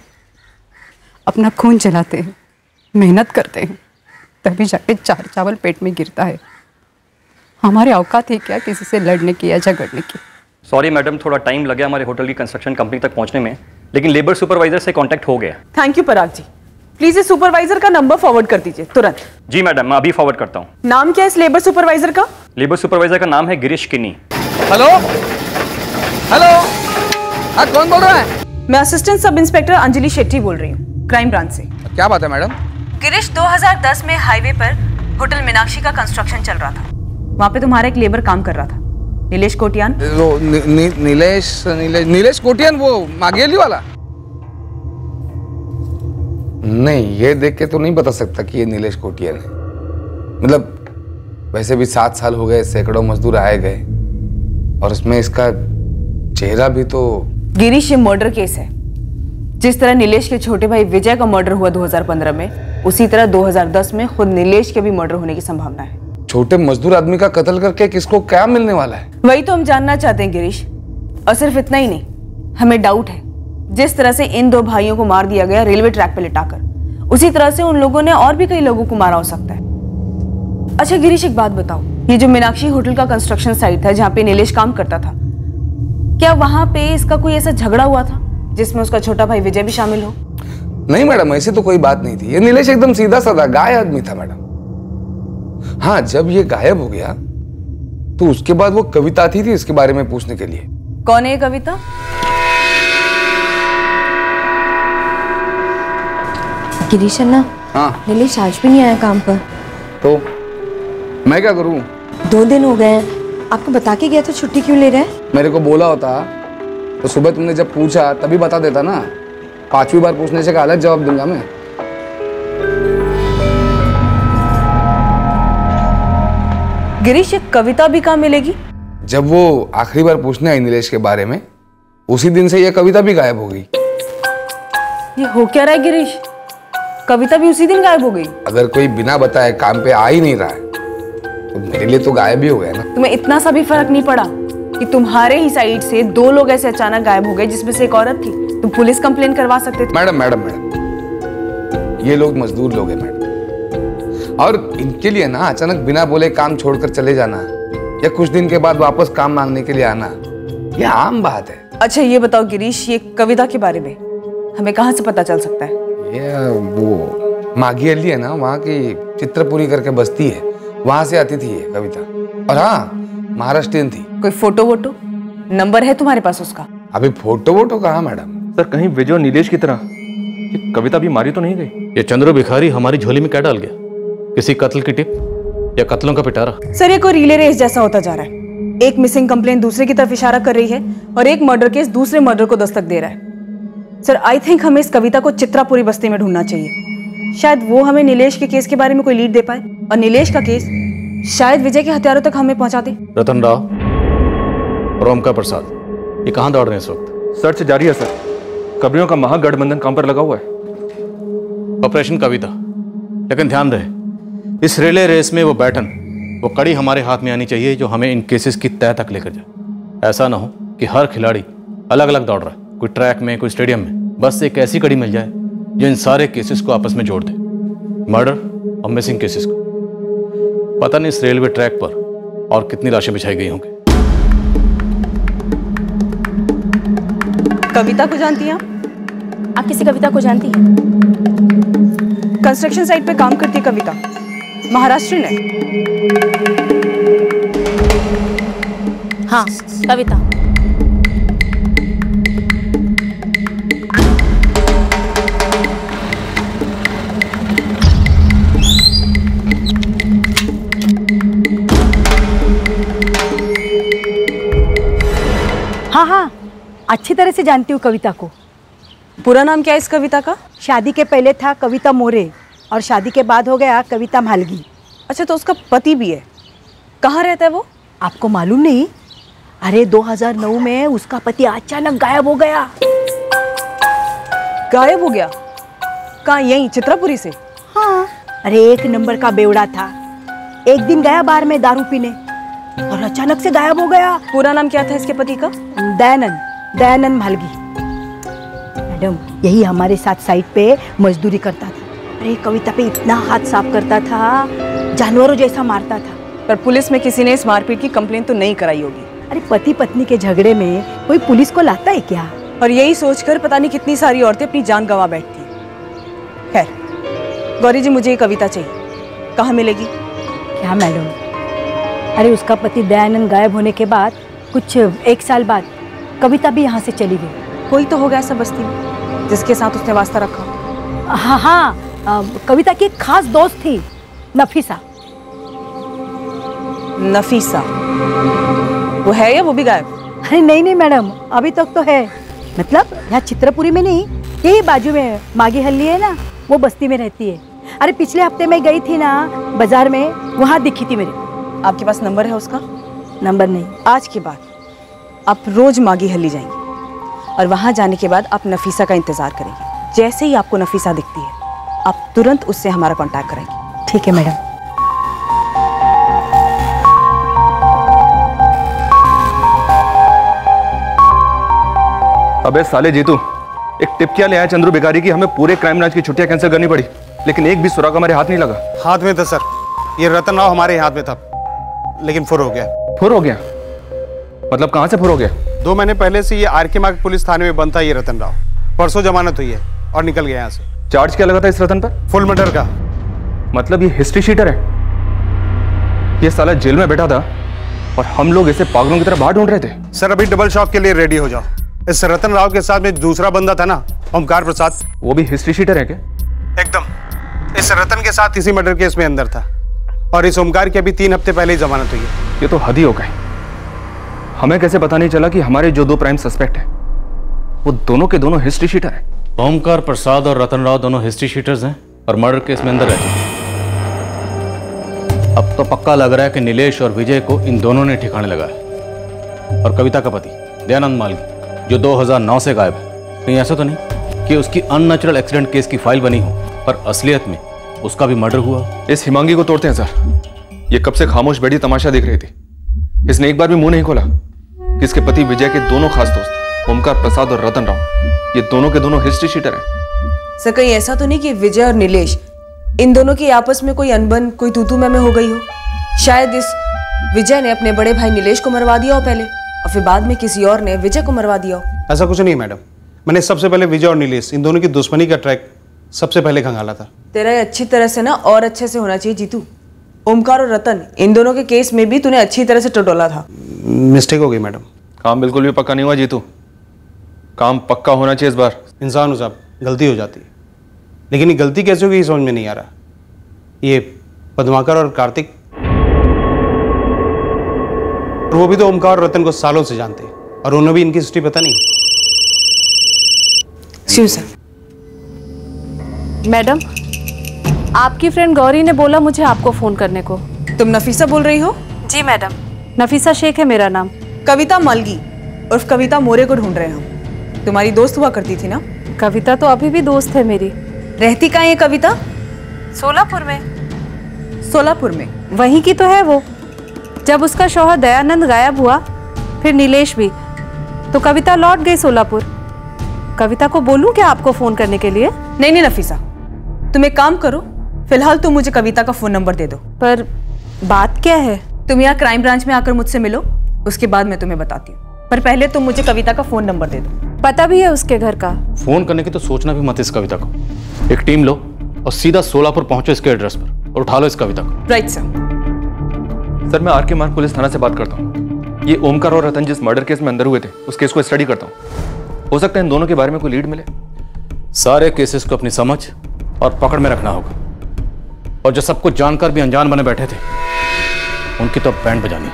अपना खून जलाते हैं, मेहनत करते हैं, तभी जाके 4 चावल पेट में गिरता है। हमारे औकात है क्या किसी से लड़ने की या झगड़ने की? सॉरी मैडम, थोड़ा टाइम लगा हमारे होटल की कंस्ट्रक्शन कंपनी तक पहुंचने में, लेकिन लेबर सुपरवाइजर से कांटेक्ट हो गया। Thank you Parag ji. Please इस सुपरवाइजर का नंबर फॉरवर्ड कर दीजिए तुरंत। जी मैडम, मैं अभी फॉरवर्ड करता हूँ। नाम क्या है इस लेबर सुपरवाइजर का? लेबर सुपरवाइजर का नाम है गिरीश किन्नी। हेलो हेलो, हाँ कौन बोल रहा है? मैं assistant sub inspector Anjali Shetty बोल रही हूँ, क्राइम ब्रांच से। क्या बात है मैडम? गिरीश, 2010 में हाईवे पर होटल मीनाक्षी का कंस्ट्रक्शन चल रहा था। वहाँ पे तुम्हारा एक लेबर काम कर रहा था, नीलेश कोटियान। नीलेश कोटियान, वो मागेली वाला? नहीं, ये देख के तो नहीं बता सकता कि ये नीलेश कोटियान है। मतलब वैसे भी 7 साल हो गए, सैकड़ों मजदूर आए गए, और उसमें इसका चेहरा भी तो। गिरीश, ये मर्डर केस है। जिस तरह नीलेश के छोटे भाई विजय का मर्डर हुआ 2015 में, उसी तरह 2010 में खुद नीलेश के भी मर्डर होने की संभावना है। छोटे मजदूर आदमी का कत्ल करके किसको क्या मिलने वाला है? वही तो हम जानना चाहते हैं गिरीश। और सिर्फ इतना ही नहीं, हमें डाउट है जिस तरह से इन 2 भाइयों को मार दिया गया रेलवे ट्रैक पे लिटाकर, उसी तरह से उन लोगों ने और भी कई लोगों को मारा हो सकता है। अच्छा गिरीश, एक बात बताओ, ये जो मीनाक्षी होटल का कंस्ट्रक्शन साइट था जहाँ पे नीलेश काम करता था, क्या वहां पे इसका कोई ऐसा झगड़ा हुआ था जिसमें उसका छोटा भाई विजय भी शामिल हो? नहीं मैडम, ऐसी तो कोई बात नहीं थी। ये नीलेश एकदम सीधा साधा गाय आदमी था मैडम। हाँ, जब ये गायब हो गया तो उसके बाद वो कविता आती थी इसके बारे में पूछने के लिए। कौन है ये कविता? गिरीश अन्ना, हाँ, नीलेश आज भी नहीं आया काम पर। तो मैं क्या करूं? 2 दिन हो गए हैं, आपको बता के गया तो छुट्टी क्यों ले रहे हैं? मेरे को बोला होता तो सुबह तुमने जब पूछा तभी बता देता ना। 5वीं बार पूछने से का अलग जवाब दूंगा मैं। गिरीश, ये कविता भी कहाँ मिलेगी? जब वो आखिरी बार पूछने आई नीलेश के बारे में, उसी दिन से यह कविता भी गायब हो गई। ये हो क्या रहा है गिरीश? कविता भी उसी दिन गायब हो गई? अगर कोई बिना बताए काम पे आ ही नहीं रहा है तो मेरे लिए तो गायब ही हो गया ना। तुम्हें इतना सा भी फर्क नहीं पड़ा कि तुम्हारे ही साइड से 2 लोग ऐसे अचानक गायब हो गए जिसमें से एक औरत थी? तुम पुलिस कंप्लेन करवा सकते थे। मैडम, ये लोग मजदूर लोग हैं मैडम, और इनके लिए ना अचानक बिना बोले काम छोड़कर चले जाना या कुछ दिन के बाद वापस काम मांगने के लिए आना, ये आम बात है। अच्छा ये बताओ गिरीश, ये कविता के बारे में हमें कहाँ से पता चल सकता है? ये वो माघी अली है ना, वहाँ की चित्रपुरी करके बस्ती है, वहां से आती थी ये कविता। और हाँ, महाराष्ट्रियन थी। कोई फोटो वोटो नंबर है तुम्हारे पास उसका? अभी फोटो वोटो कहाँ मैडम? सर कहीं विजय और नीलेश की तरह ये कविता भी मारी तो नहीं गई? ये चंद्रू भिखारी हमारी झोली में क्या डाल गया? किसी कत्ल की टिप या कत्लों का पिटारा? सर ये कोई रिले रेस जैसा होता जा रहा है। एक मिसिंग कंप्लेन दूसरे की तरफ इशारा कर रही है और एक मर्डर केस दूसरे मर्डर को दस्तक दे रहा है। सर आई थिंक हमें इस कविता को चित्रापुरी बस्ती में ढूंढना चाहिए। शायद वो हमें नीलेश के केस के बारे में कोई लीड दे पाए और नीलेश का केस शायद विजय के हथियारों तक हमें पहुंचा दे। रतन राव और ओमकार प्रसाद, ये कहाँ दौड़ रहे हैं इस वक्त? सर्च जारी है सर। कब्रियों का महागठबंधन काम पर लगा हुआ है। ऑपरेशन कविता, लेकिन ध्यान रहे इस रिले रेस में वो बैटन, वो कड़ी हमारे हाथ में आनी चाहिए जो हमें इन केसेस की तह तक लेकर जाए। ऐसा ना हो कि हर खिलाड़ी अलग अलग दौड़ रहा है, कोई ट्रैक में कोई स्टेडियम में। बस एक ऐसी कड़ी मिल जाए जो इन सारे केसेस को आपस में जोड़ दे, मर्डर और मिसिंग केसेस को। पता नहीं इस रेलवे ट्रैक पर और कितनी लाशें बिछाई गई होंगी। कविता को जानती हैं आप किसी कविता को जानती हैं? कंस्ट्रक्शन साइट पे काम करती है कविता, महाराष्ट्र है। हाँ, कविता। हाँ, अच्छी तरह से जानती हूँ कविता को। पूरा नाम क्या है इस कविता का? शादी के पहले था कविता मोरे और शादी के बाद हो गया कविता मालगी। अच्छा, तो उसका पति भी है। कहाँ रहता है वो? आपको मालूम नहीं? अरे 2009 में उसका पति अचानक गायब हो गया। गायब हो गया? कहाँ, यहीं चित्रापुरी से? हाँ, अरे 1 नंबर का बेवड़ा था। एक दिन गया बार में दारू पीने और अचानक से गायब हो गया। पूरा नाम क्या था इसके पति का? दयानंद मालगी। मैडम, यही हमारे साथ साइट पे मजदूरी करता था। अरे कविता पे इतना हाथ साफ करता था, जानवरों जैसा मारता था। पर पुलिस में किसी ने इस मारपीट की कंप्लेन तो नहीं कराई होगी। अरे पति पत्नी के झगड़े में कोई पुलिस को लाता है क्या? और यही सोचकर पता नहीं कितनी सारी औरतें अपनी जान गंवा बैठती हैं। खैर गौरी जी, मुझे ये कविता चाहिए, कहाँ मिलेगी? क्या मैडम? अरे उसका पति दयानंद गायब होने के बाद कुछ 1 साल बाद कविता भी यहाँ से चली गई। कोई तो होगा ऐसा बस्ती में जिसके साथ उसने वास्ता रखा। हाँ, कविता की एक खास दोस्त थी, नफीसा। नफीसा वो है या वो भी गायब? अरे नहीं मैडम, अभी तक तो है। मतलब यहाँ चित्रपुरी में नहीं, यही बाजू में माघी हल्ली है ना, वो बस्ती में रहती है। अरे पिछले हफ्ते मैं गई थी ना बाजार में, वहाँ दिखी थी मेरे। आपके पास नंबर है उसका? नंबर नहीं। आज के बाद आप रोज माघी हल्ली जाएंगे और वहां जाने के बाद आप नफीसा का इंतजार करेंगे। जैसे ही आपको नफीसा दिखती है आप तुरंत उससे हमारा कांटेक्ट करेंगे। ठीक है मैडम। अबे साले जीतू, एक टिप क्या ले आया चंद्रू भिखारी की हमें पूरे क्राइम ब्रांच की छुट्टियां कैंसिल करनी पड़ी, लेकिन एक भी सुराग हमारे हाथ नहीं लगा। हाथ में था सर, ये रतन राव हमारे हाथ में था, लेकिन फुर हो गया। फुर हो गया? मतलब कहां से फुर हो गया? 2 महीने पहले से ये आर के मार्ग पुलिस थाने में बंद था ये रतन राव। परसों जमानत हुई है और निकल गया यहाँ से। चार्ज क्या लगा था इस रतन पर? फुल मर्डर का। मतलब ये हिस्ट्री शीटर है? ये साला जेल में बैठा था और हम लोग इसे पागलों की तरह बाहर ढूंढ रहे थे। सर अभी डबल शॉक के लिए रेडी हो जाओ। इस रतन राव के साथ में दूसरा बंदा था ना, ओमकार प्रसाद, वो भी हिस्ट्री शीटर है क्या? एकदम। इस रतन के साथ इसी मर्डर केस में अंदर था और इस ओमकार की अभी 3 हफ्ते पहले ही जमानत हुई है। ये तो हद ही हो गई। हमें कैसे पता नहीं चला कि हमारे जो दो प्राइम सस्पेक्ट हैं वो दोनों के दोनों हिस्ट्री शीटर हैं? ओमकार प्रसाद और रतन राव दोनों हिस्ट्री शीटर्स हैं और मर्डर केस में अंदर रहते हैं। अब तो पक्का लग रहा है कि नीलेश और विजय को इन दोनों ने ठिकाने लगाया। और कविता का पति दयानंद मालगी जो 2009 से गायब है, कहीं ऐसा तो नहीं कि उसकी अननेचुरल एक्सीडेंट केस की फाइल बनी हो पर असलियत में उसका भी मर्डर हुआ? इस हिमांगी को तोड़ते हैं सर। ये कब से खामोश बैठी तमाशा देख रही थी। इसने एक बार भी मुंह नहीं खोला कि इसके पति विजय के दोनों खास दोस्त ओमकार प्रसाद और रतन राव ये दोनों के दोनों हिस्ट्री शीटर हैं। सर कहीं ऐसा तो नहीं कि विजय और नीलेश इन दोनों की आपस में कोई अनबन, कोई तू मैं हो गई हो? शायद इस विजय ने अपने बड़े भाई नीलेश को मरवा दिया हो पहले और फिर बाद में किसी और ने विजय को मरवा दिया हो। ऐसा कुछ नहीं मैडम, मैंने सबसे पहले विजय और नीलेश इन दोनों की दुश्मनी का ट्रैक सबसे पहले खंगाला था। तेरा ये अच्छी तरह से ना और अच्छे से होना चाहिए जीतू। ओमकार और रतन इन दोनों के केस में भी तूने अच्छी तरह से टटोला था। मिस्टेक हो गई मैडम। काम बिल्कुल भी पक्का नहीं हुआ जीतू, काम पक्का होना चाहिए इस बार। इंसान हो साहब, गलती हो जाती है, लेकिन ये गलती कैसे होगी समझ में नहीं आ रहा। ये पद्माकर और कार्तिक, और वो भी तो ओमकार और रतन को सालों से जानते हैं और उन्हें भी इनकी हिस्ट्री पता नहीं। शिव सर। मैडम, आपकी फ्रेंड गौरी ने बोला मुझे आपको फोन करने को। तुम नफीसा बोल रही हो? जी मैडम, नफीसा शेख है मेरा नाम। कविता मालगी उर्फ कविता मोरे को ढूंढ रहे हैं हम। तुम्हारी दोस्त हुआ करती थी ना? कविता तो अभी भी दोस्त है मेरी। रहती कहाँ है कविता? सोलापुर में। सोलापुर में? वहीं की तो है वो। जब उसका शौहर दयानंद गायब हुआ, फिर नीलेश भी, तो कविता लौट गई सोलापुर। कविता को बोलूं क्या आपको फोन करने के लिए? नहीं नफीसा, तुम एक काम करो, फिलहाल तुम मुझे कविता का फोन नंबर दे दो। पर बात क्या है? तुम यहाँ क्राइम ब्रांच में आकर मुझसे मिलो, उसके बाद मैं तुम्हें बताती हूँ। पर पहले तुम मुझे कविता का फोन नंबर दे दो। पता भी है उसके घर का? फोन करने की तो सोचना भी मत इस कविता को। एक टीम लो और सीधा सोलापुर पहुंचो इसके एड्रेस पर और उठा लो इस कविता को। Right sir. सर मैं आर के मार्ग पुलिस थाना से बात करता हूँ। ये ओमकार और रतन जिस मर्डर केस में अंदर हुए थे उस केस को स्टडी करता हूँ। हो सकता है इन दोनों के बारे में कोई लीड मिले। सारे केसेस को अपनी समझ और पकड़ में रखना होगा, और जो सब कुछ जानकर भी अनजान बने बैठे थे उनकी तो बैंड बजानी।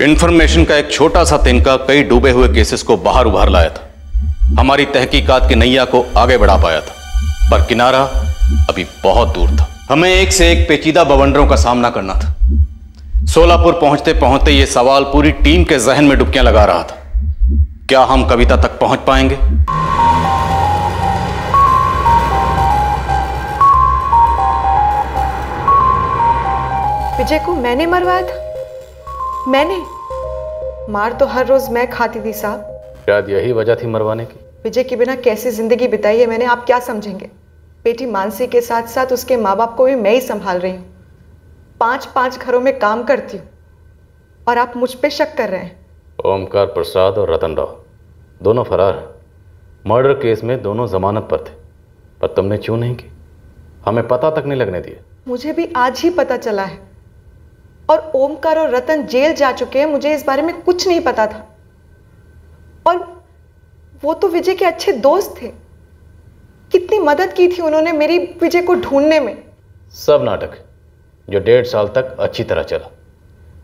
इन्फॉर्मेशन का एक छोटा सा तिनका कई डूबे हुए केसेस को बाहर उभार लाया था, हमारी तहकीकात की नैया को आगे बढ़ा पाया था, पर किनारा अभी बहुत दूर था। हमें एक से एक पेचीदा बवंडरों का सामना करना था। सोलापुर पहुंचते पहुंचते यह सवाल पूरी टीम के जहन में डुबकियां लगा रहा था, क्या हम कविता तक पहुंच पाएंगे? विजय को मैंने मरवाया था? मैंने? मार तो हर रोज मैं खाती थी साहब। शायद यही वजह थी मरवाने की। विजय के बिना कैसी जिंदगी बिताई है मैंने, आप क्या समझेंगे? बेटी मानसी के साथ साथ उसके माँ बाप को भी मैं ही संभाल रही हूँ। 5 घरों में काम करती हूँ और आप मुझ पे शक कर रहे हैं। ओमकार प्रसाद और रतन राव दोनों फरार हैं। मर्डर केस में दोनों जमानत पर थे, पर तुमने क्यों नहीं की? हमें पता तक नहीं लगने दिया। मुझे भी आज ही पता चला है, और ओमकार और रतन जेल जा चुके हैं, मुझे इस बारे में कुछ नहीं पता था। और वो तो विजय के अच्छे दोस्त थे, कितनी मदद की थी उन्होंने मेरी विजय को ढूंढने में। सब नाटक जो 1.5 साल तक अच्छी तरह चला।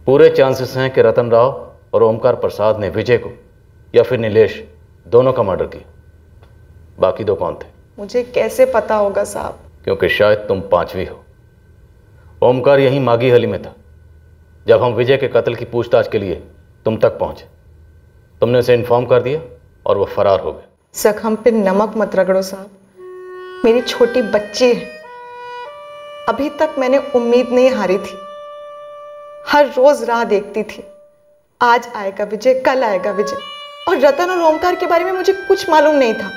पूरे चांसेस हैं कि रतन राव और ओमकार प्रसाद ने विजय को या फिर नीलेश दोनों का मर्डर किया। बाकी दो कौन थे? मुझे कैसे पता होगा साहब? क्योंकि शायद तुम 5वीं हो। ओमकार यहीं मागी हली में था जब हम विजय के कत्ल की पूछताछ के लिए तुम तक पहुंचे। तुमने उसे इन्फॉर्म कर दिया और वो फरार हो गए। जख्म पे नमक मत रगड़ो साहब, मेरी छोटी बच्ची है। अभी तक मैंने उम्मीद नहीं हारी थी, हर रोज राह देखती थी, आज आएगा विजय, कल आएगा विजय। और रतन और ओमकार के बारे में मुझे कुछ मालूम नहीं था।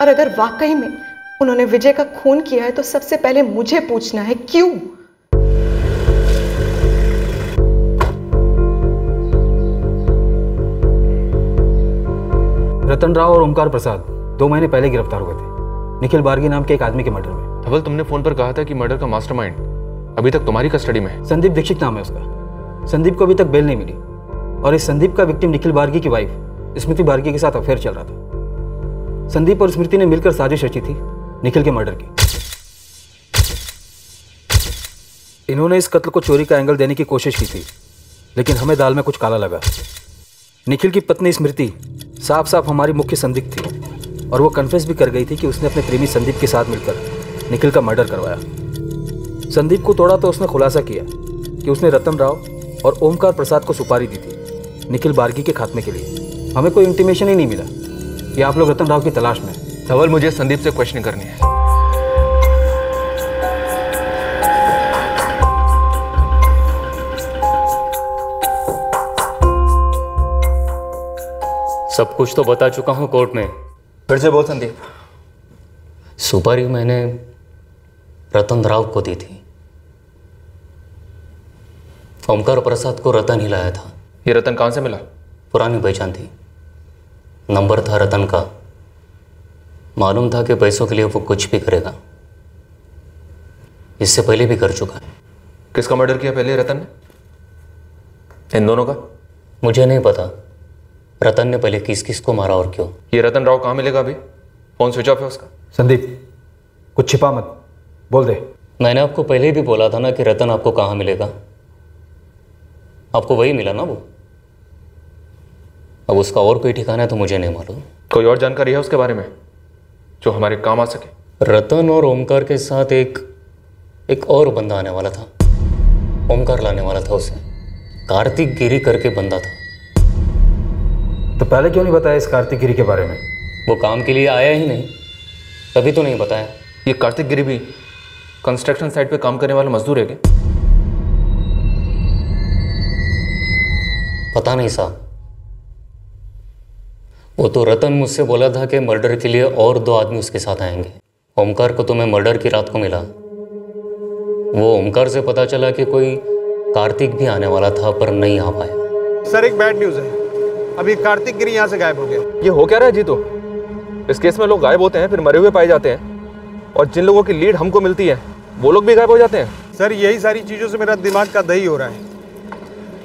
और अगर वाकई में उन्होंने विजय का खून किया है तो सबसे पहले मुझे पूछना है क्यों? रतन राव और ओमकार प्रसाद 2 महीने पहले गिरफ्तार हुए थे निखिल बार्गी नाम के एक आदमी के मर्डर में। धवल, तुमने फोन पर कहा था कि मर्डर का मास्टरमाइंड अभी तक तुम्हारी कस्टडी में है। संदीप दीक्षित नाम है उसका। संदीप को अभी तक बेल नहीं मिली और इस संदीप का विक्टिम निखिल बार्गी की वाइफ स्मृति बार्गी के साथ अफेयर चल रहा था। संदीप और स्मृति ने मिलकर साजिश रची थी निखिल के मर्डर की। इन्होंने इस कत्ल को चोरी का एंगल देने की कोशिश की थी, लेकिन हमें दाल में कुछ काला लगा। निखिल की पत्नी स्मृति साफ साफ हमारी मुख्य संदिग्ध थी और वो कन्फेस भी कर गई थी कि उसने अपने प्रेमी संदीप के साथ मिलकर निखिल का मर्डर करवाया। संदीप को तोड़ा तो उसने खुलासा किया कि उसने रतन राव और ओमकार प्रसाद को सुपारी दी थी निखिल बार्गी के खात्मे के लिए। हमें कोई इंटीमेशन ही नहीं मिला कि आप लोग रतन राव की तलाश में। धवल, मुझे संदीप से क्वेश्चनिंग करनी है। सब कुछ तो बता चुका हूँ कोर्ट में। फिर से बोल संदीप। सुपारी मैंने रतन राव को दी थी। ओमकार प्रसाद को रतन ही लाया था। ये रतन कहाँ से मिला? पुरानी पहचान थी, नंबर था रतन का। मालूम था कि पैसों के लिए वो कुछ भी करेगा। इससे पहले भी कर चुका है। किसका मर्डर किया पहले रतन ने? इन दोनों का? मुझे नहीं पता रतन ने पहले किस किस को मारा और क्यों। ये रतन राव कहाँ मिलेगा अभी? फोन स्विच ऑफ है उसका। संदीप, कुछ छिपा मत, बोल दे। मैंने आपको पहले ही भी बोला था ना कि रतन आपको कहाँ मिलेगा। आपको वही मिला ना वो। अब उसका और कोई ठिकाना है तो मुझे नहीं मालूम। कोई और जानकारी है उसके बारे में जो हमारे काम आ सके? रतन और ओमकार के साथ एक और बंदा आने वाला था। ओमकार लाने वाला था उसे। कार्तिक गिरी करके बंदा था। तो पहले क्यों नहीं बताया इस कार्तिक गिरी के बारे में? वो काम के लिए आया ही नहीं, तभी तो नहीं बताया। ये कार्तिक गिरी भी कंस्ट्रक्शन साइट पे काम करने वाला मजदूर है क्या? पता नहीं साहब। वो तो रतन मुझसे बोला था कि मर्डर के लिए और 2 आदमी उसके साथ आएंगे। ओमकार को तो मैं मर्डर की रात को मिला। वो ओमकार से पता चला कि कोई कार्तिक भी आने वाला था पर नहीं आ पाया। सर, एक बैड न्यूज़ है। अभी कार्तिक गिरी यहाँ से गायब हो गया। ये हो क्या रहा है जीतो? इस केस में लोग गायब होते हैं, फिर मरे हुए पाए जाते हैं, और जिन लोगों की लीड हमको मिलती है वो लोग भी गायब हो जाते हैं। सर, यही सारी चीज़ों से मेरा दिमाग का दही हो रहा है।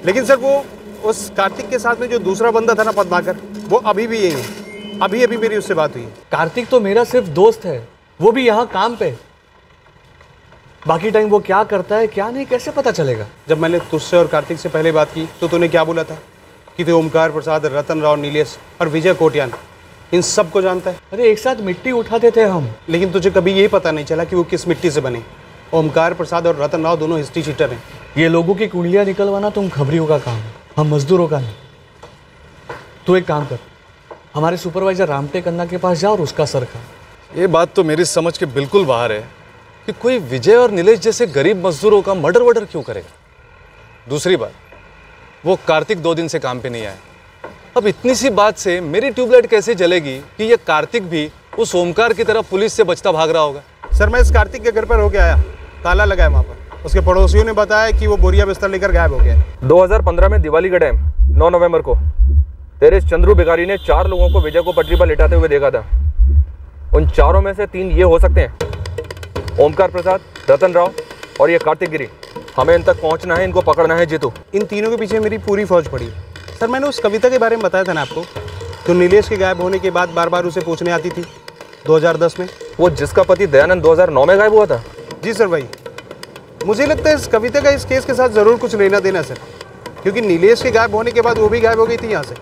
लेकिन सर, वो उस कार्तिक के साथ में जो दूसरा बंदा था ना, पद्माकर, वो अभी भी यही है। अभी मेरी उससे बात हुई है। कार्तिक तो मेरा सिर्फ दोस्त है, वो भी यहाँ काम पे। बाकी टाइम वो क्या करता है क्या नहीं कैसे पता चलेगा? जब मैंने तुझसे और कार्तिक से पहले बात की तो तूने क्या बोला था कि तू ओमकार प्रसाद, रतन राव, नीलेश और विजय कोटियान इन सब को जानता है। अरे एक साथ मिट्टी उठाते थे हम। लेकिन तुझे कभी यही पता नहीं चला कि वो किस मिट्टी से बने। ओमकार प्रसाद और रतन राव दोनों हिस्ट्री चीटर हैं। ये लोगों की कुंडलियाँ निकलवाना तुम खबरियों का काम है, हम मजदूरों का नहीं। तू एक काम कर, हमारे सुपरवाइजर रामटेक अन्ना के पास जा और उसका सर खा। ये बात तो मेरी समझ के बिल्कुल बाहर है कि कोई विजय और नीलेश जैसे गरीब मजदूरों का मर्डर क्यों करेगा। दूसरी बात, वो कार्तिक 2 दिन से काम पे नहीं आया। अब इतनी सी बात से मेरी ट्यूबलाइट कैसे जलेगी कि ये कार्तिक भी उस ओमकार की तरह पुलिस से बचता भाग रहा होगा। सर, मैं इस कार्तिक के घर पर होके आया, ताला लगा है वहाँ पर। उसके पड़ोसियों ने बताया कि वो बोरिया बिस्तर लेकर गायब हो गया। 2015 में दिवाली का टाइम 9 नवंबर को तेरे चंद्रू बिगारी ने 4 लोगों को विजय को पटरी पर लिटाते हुए देखा था। उन चारों में से 3 ये हो सकते हैं, ओमकार प्रसाद, रतन राव और ये कार्तिक गिरी। हमें इन तक पहुंचना है, इनको पकड़ना है जीतू। इन तीनों के पीछे मेरी पूरी फौज पड़ी। सर, मैंने उस कविता के बारे में बताया था ना आपको, तो नीलेश के गायब होने के बाद बार बार उसे पूछने आती थी 2010 में। वो जिसका पति दयानंद 2009 में गायब हुआ था? जी सर, भाई। मुझे लगता है इस कविता का इस केस के साथ ज़रूर कुछ लेना देना सर, क्योंकि नीलेश के गायब होने के बाद वो भी गायब हो गई थी यहाँ से।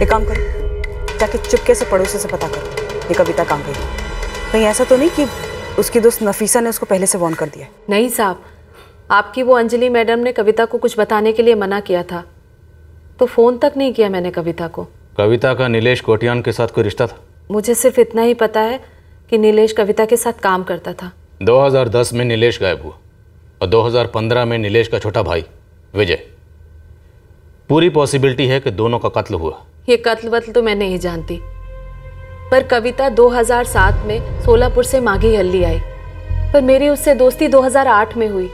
एक काम करो, जाके चुपके से पड़ोसी से पता करो ये कविता कहाँ गई। कहीं ऐसा तो नहीं कि उसकी दोस्त नफीसा ने उसको पहले से वार्न कर दिया? नहीं साहब, आपकी वो अंजलि मैडम ने कविता को कुछ बताने के लिए मना किया था, तो फ़ोन तक नहीं किया मैंने कविता को। कविता का नीलेश कोटियान के साथ कोई रिश्ता था? मुझे सिर्फ इतना ही पता है कि नीलेश कविता के साथ काम करता था। 2010 में नीलेश गायब हुआ और 2015 में नीलेश का छोटा भाई विजय। पूरी पॉसिबिलिटी है कि दोनों का कत्ल हुआ। ये कत्ल वत्ल तो मैं नहीं जानती, पर कविता 2007 में सोलापुर से माघी हल्ली आई। पर मेरी उससे दोस्ती 2008 में हुई,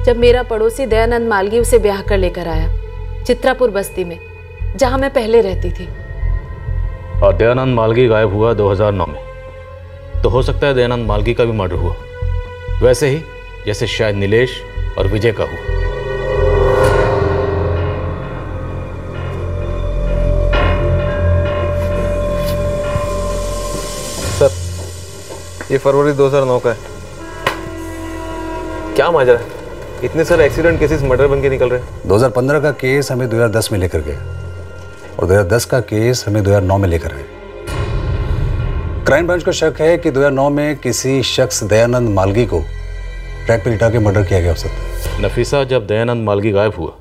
जब मेरा पड़ोसी दयानंद मालगी उसे ब्याह कर लेकर आया चित्रापुर बस्ती में, जहां मैं पहले रहती थी। और दयानंद मालगी गायब हुआ 2009 में, तो हो सकता है दयानंद मालगी का भी मर्डर हुआ, वैसे ही जैसे शायद नीलेश और विजय का हुआ। सर, ये फरवरी 2009 का है। क्या माजरा है? इतने सारे एक्सीडेंट केसेस मर्डर बन के निकल रहे हैं। 2015 का केस हमें 2010 में लेकर गया और 2010 का केस हमें 2009 में लेकर आए। क्राइम ब्रांच को शक है कि 2009 में किसी शख्स दयानंद मालगी को ट्रैक पर लिटा के मर्डर किया गया हो सकता है। नफीसा, जब दयानंद मालगी गायब हुआ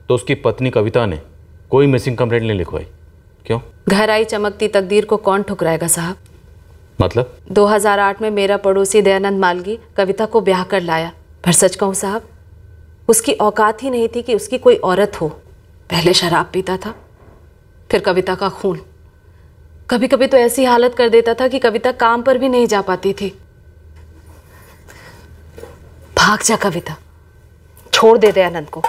तो उसकी पत्नी कविता ने कोई मिसिंग कंप्लेंट नहीं लिखवाई, क्यों? घर आई चमकती तकदीर को कौन ठुकराएगा साहब? मतलब? 2008 में मेरा पड़ोसी दयानंद मालगी कविता को ब्याह कर लाया, पर सच कहूँ साहब, उसकी औकात ही नहीं थी कि उसकी कोई औरत हो। पहले शराब पीता था, फिर कविता का खून। कभी कभी तो ऐसी हालत कर देता था कि कविता काम पर भी नहीं जा पाती थी। भाग जा कविता, छोड़ दे दयानंद को,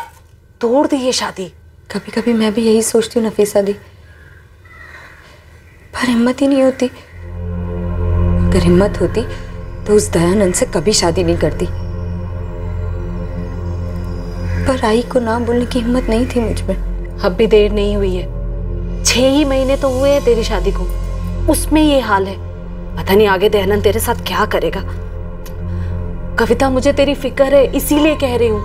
तोड़ दे ये शादी। कभी कभी मैं भी यही सोचती हूँ नफीसा दी, पर हिम्मत ही नहीं होती। अगर हिम्मत होती तो उस दयानंद से कभी शादी नहीं करती, पर आई को ना बोलने की हिम्मत नहीं थी मुझ में। अब भी देर नहीं हुई है, 6 ही महीने तो हुए हैं तेरी शादी को, उसमें ये हाल है। पता नहीं आगे दयानंद तेरे साथ क्या करेगा। कविता, मुझे तेरी फिक्र है, इसीलिए कह रही हूँ,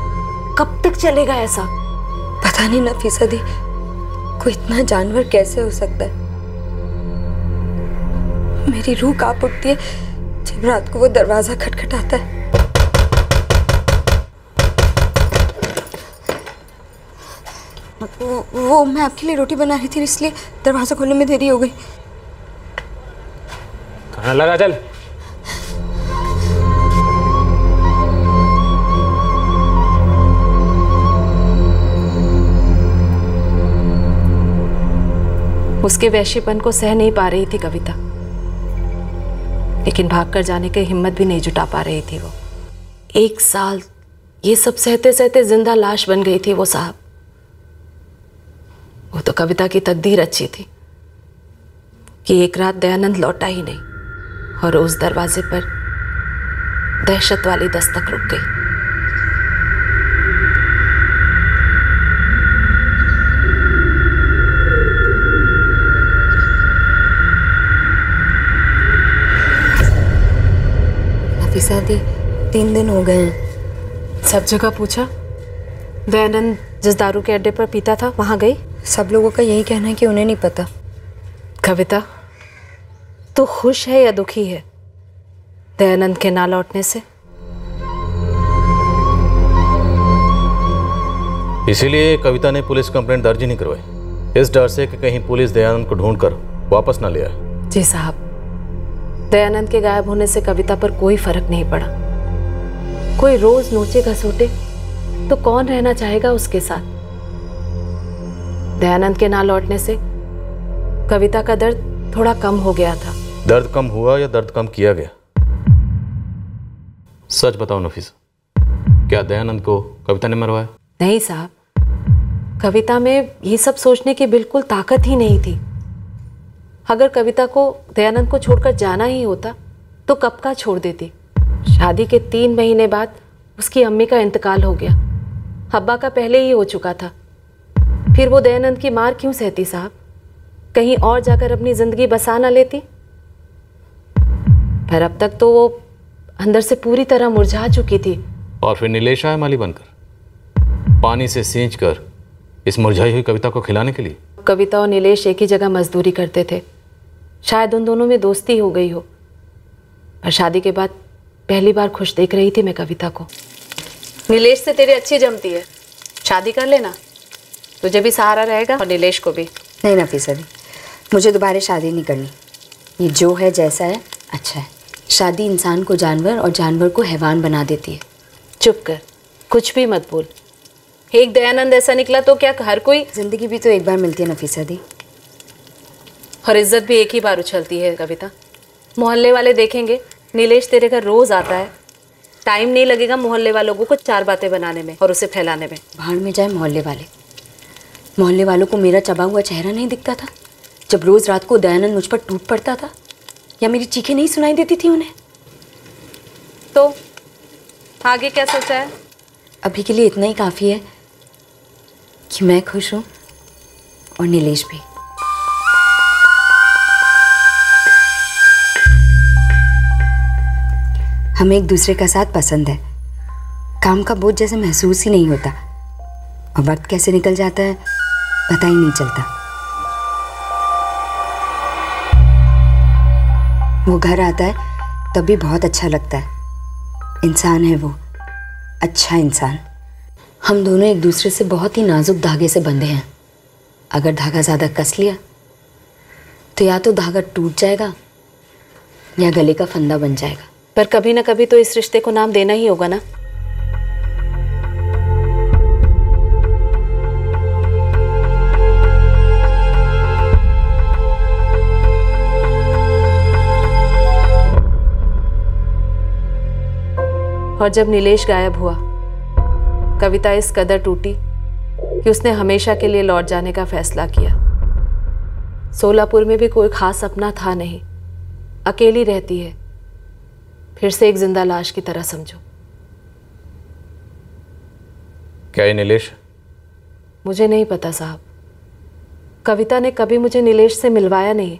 कब तक चलेगा ऐसा? पता नहीं नफीसा दी, कोई इतना जानवर कैसे हो सकता है। मेरी रूह कांप उठती है जब रात को वो दरवाजा खटखटाता है। वो मैं आपके लिए रोटी बना रही थी, इसलिए दरवाजा खोलने में देरी हो गई। खाना लगा चल। उसके वैश्यपन को सह नहीं पा रही थी कविता, लेकिन भागकर जाने की हिम्मत भी नहीं जुटा पा रही थी वो। 1 साल ये सब सहते सहते जिंदा लाश बन गई थी वो साहब। वो तो कविता की तकदीर अच्छी थी कि एक रात दयानंद लौटा ही नहीं और उस दरवाजे पर दहशत वाली दस्तक रुक गई। नफीसा दी, 3 दिन हो गए हैं। सब जगह पूछा? दयानंद जिस दारू के अड्डे पर पीता था वहां गई? सब लोगों का यही कहना है कि उन्हें नहीं पता। कविता, तू खुश है या दुखी है दयानंद के ना लौटने से? इसीलिए कविता ने पुलिस कंप्लेंट दर्ज नहीं करवाई, इस डर से कि कहीं पुलिस दयानंद को ढूंढकर वापस ना ले आए। जी साहब, दयानंद के गायब होने से कविता पर कोई फर्क नहीं पड़ा। कोई रोज नोचे घसोटे तो कौन रहना चाहेगा उसके साथ? दयानंद के ना लौटने से कविता का दर्द थोड़ा कम हो गया था। दर्द कम हुआ या दर्द कम किया गया? सच बताओ नफीसा, क्या दयानंद को कविता ने मरवाया? नहीं साहब, कविता में ये सब सोचने की बिल्कुल ताकत ही नहीं थी। अगर कविता को दयानंद को छोड़कर जाना ही होता तो कब का छोड़ देती। शादी के 3 महीने बाद उसकी अम्मी का इंतकाल हो गया, अब्बा का पहले ही हो चुका था। फिर वो दयानंद की मार क्यों सहती साहब? कहीं और जाकर अपनी जिंदगी बसा ना लेती? पर अब तक तो वो अंदर से पूरी तरह मुरझा चुकी थी। और फिर नीलेश आया माली बनकर, पानी से सींच कर इस मुरझाई हुई कविता को खिलाने के लिए। कविता और नीलेश एक ही जगह मजदूरी करते थे, शायद उन दोनों में दोस्ती हो गई हो। पर शादी के बाद पहली बार खुश देख रही थी मैं कविता को। नीलेश से तेरी अच्छी जमती है, शादी कर लेना, तुझे भी सहारा रहेगा और नीलेश को भी। नहीं नफीसा दी, मुझे दोबारा शादी नहीं करनी। ये जो है जैसा है अच्छा है। शादी इंसान को जानवर और जानवर को हैवान बना देती है। चुप कर, कुछ भी मत बोल। एक दयानंद ऐसा निकला तो क्या हर कोई? जिंदगी भी तो एक बार मिलती है नफीसा दी, और इज्जत भी एक ही बार उछलती है कविता। मोहल्ले वाले देखेंगे नीलेश तेरे घर रोज आता है, टाइम नहीं लगेगा मोहल्ले वालों को कुछ 4 बातें बनाने में और उसे फैलाने में। भाड़ में जाए मोहल्ले वाले। मोहल्ले वालों को मेरा चबा हुआ चेहरा नहीं दिखता था जब रोज रात को दयानंद मुझ पर टूट पड़ता था, या मेरी चीखें नहीं सुनाई देती थी उन्हें? तो आगे क्या सोचा है? अभी के लिए इतना ही काफी है कि मैं खुश हूं और नीलेश भी। हमें एक दूसरे का साथ पसंद है। काम का बोझ जैसे महसूस ही नहीं होता और वक्त कैसे निकल जाता है पता ही नहीं चलता। वो घर आता है तब भी बहुत अच्छा लगता है। इंसान है वो, अच्छा इंसान। हम दोनों एक दूसरे से बहुत ही नाजुक धागे से बंधे हैं। अगर धागा ज़्यादा कस लिया तो या तो धागा टूट जाएगा या गले का फंदा बन जाएगा। पर कभी ना कभी तो इस रिश्ते को नाम देना ही होगा ना। और जब नीलेश गायब हुआ, कविता इस कदर टूटी कि उसने हमेशा के लिए लौट जाने का फैसला किया। सोलापुर में भी कोई खास अपना था नहीं, अकेली रहती है, फिर से एक जिंदा लाश की तरह समझो। क्या ये नीलेश? मुझे नहीं पता साहब, कविता ने कभी मुझे नीलेश से मिलवाया नहीं,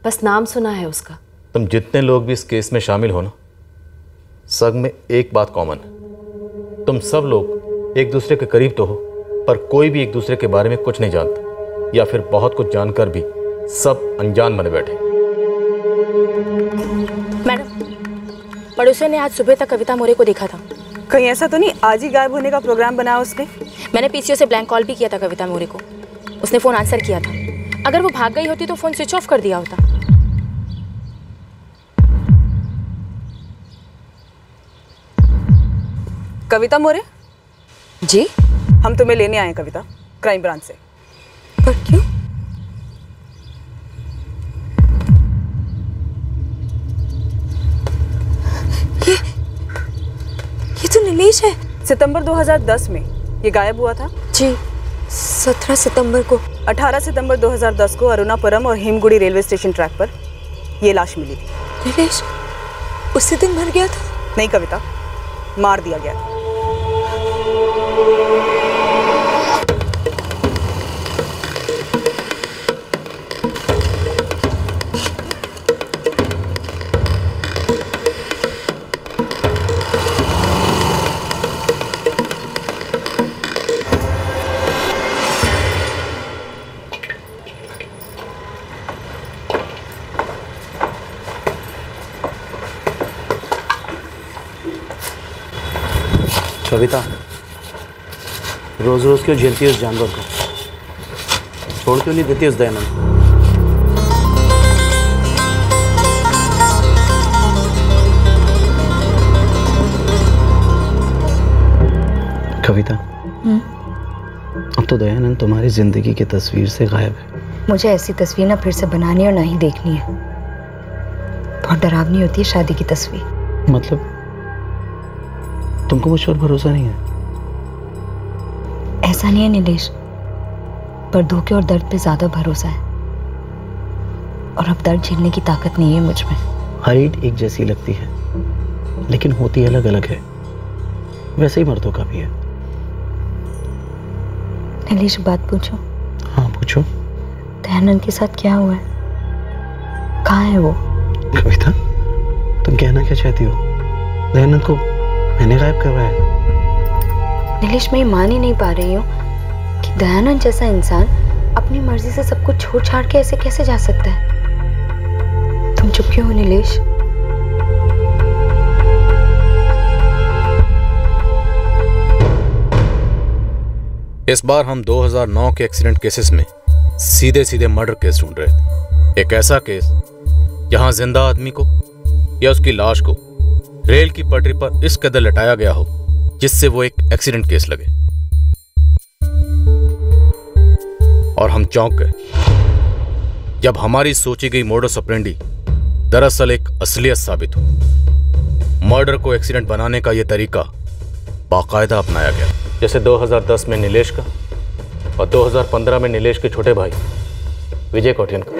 बस नाम सुना है उसका। तुम जितने लोग भी इस केस में शामिल हो ना, सब में एक बात कॉमन है। तुम सब लोग एक दूसरे के करीब तो हो, पर कोई भी एक दूसरे के बारे में कुछ नहीं जानता, या फिर बहुत कुछ जानकर भी सब अनजान बने बैठे। मैडम, पड़ोसियों ने आज सुबह तक कविता मोरे को देखा था। कहीं ऐसा तो नहीं आज ही गायब होने का प्रोग्राम बनाया उसने? मैंने पीसीओ से ब्लैंक कॉल भी किया था कविता मोरे को, उसने फ़ोन आंसर किया था। अगर वो भाग गई होती तो फ़ोन स्विच ऑफ कर दिया होता। कविता मोरे जी, हम तुम्हें लेने आए हैं कविता, क्राइम ब्रांच से। पर क्यों? ये तो नीलेश है। सितंबर 2010 में ये गायब हुआ था जी। 17 सितंबर को। 18 सितंबर 2010 को अरुणापुरम और हिमगुड़ी रेलवे स्टेशन ट्रैक पर ये लाश मिली थी। नीलेश उसी दिन मर गया था? नहीं कविता, मार दिया गया था। कविता, रोज रोज क्यों झेलती है उस जानवर को? छोड़ क्यों नहीं देती उस दयानंद को? कविता, अब तो दयानंद तुम्हारी जिंदगी की तस्वीर से गायब है। मुझे ऐसी तस्वीर ना फिर से बनानी और ना ही देखनी है। बहुत डरावनी होती है शादी की तस्वीर। मतलब तुमको मुझ पर भरोसा नहीं है? ऐसा नहीं है नीलेश, पर धोखे और दर्द पे ज्यादा भरोसा है, और अब दर्द झेलने की ताकत नहीं है मुझ में। हाइट एक जैसी लगती है लेकिन होती अलग अलग है, वैसे ही मर्दों का भी है। नीलेश बात पूछो। हाँ पूछो। दयानंद के साथ क्या हुआ है? कहाँ है वो? कविता, तुम कहना क्या चाहती हो? दयानंद को मैंने गायब करवाया है? नीलेश, मैं मान ही नहीं पा रही हूँ कि दयानंद जैसा इंसान अपनी मर्जी से सब कुछ छोड़ छाड़ के ऐसे कैसे जा सकता है। तुम चुप क्यों हो नीलेश? इस बार हम 2009 के एक्सीडेंट केसेस में सीधे सीधे मर्डर केस ढूंढ रहे थे। एक ऐसा केस जहां जिंदा आदमी को या उसकी लाश को रेल की पटरी पर इस कदर लटाया गया हो जिससे वो एक एक्सीडेंट केस लगे। और हम चौंक गए जब हमारी सोची गई मोडस ऑपरेंडी दरअसल एक असलियत साबित हो। मर्डर को एक्सीडेंट बनाने का यह तरीका बाकायदा अपनाया गया, जैसे 2010 में नीलेश का और 2015 में नीलेश के छोटे भाई विजय कोटियन का।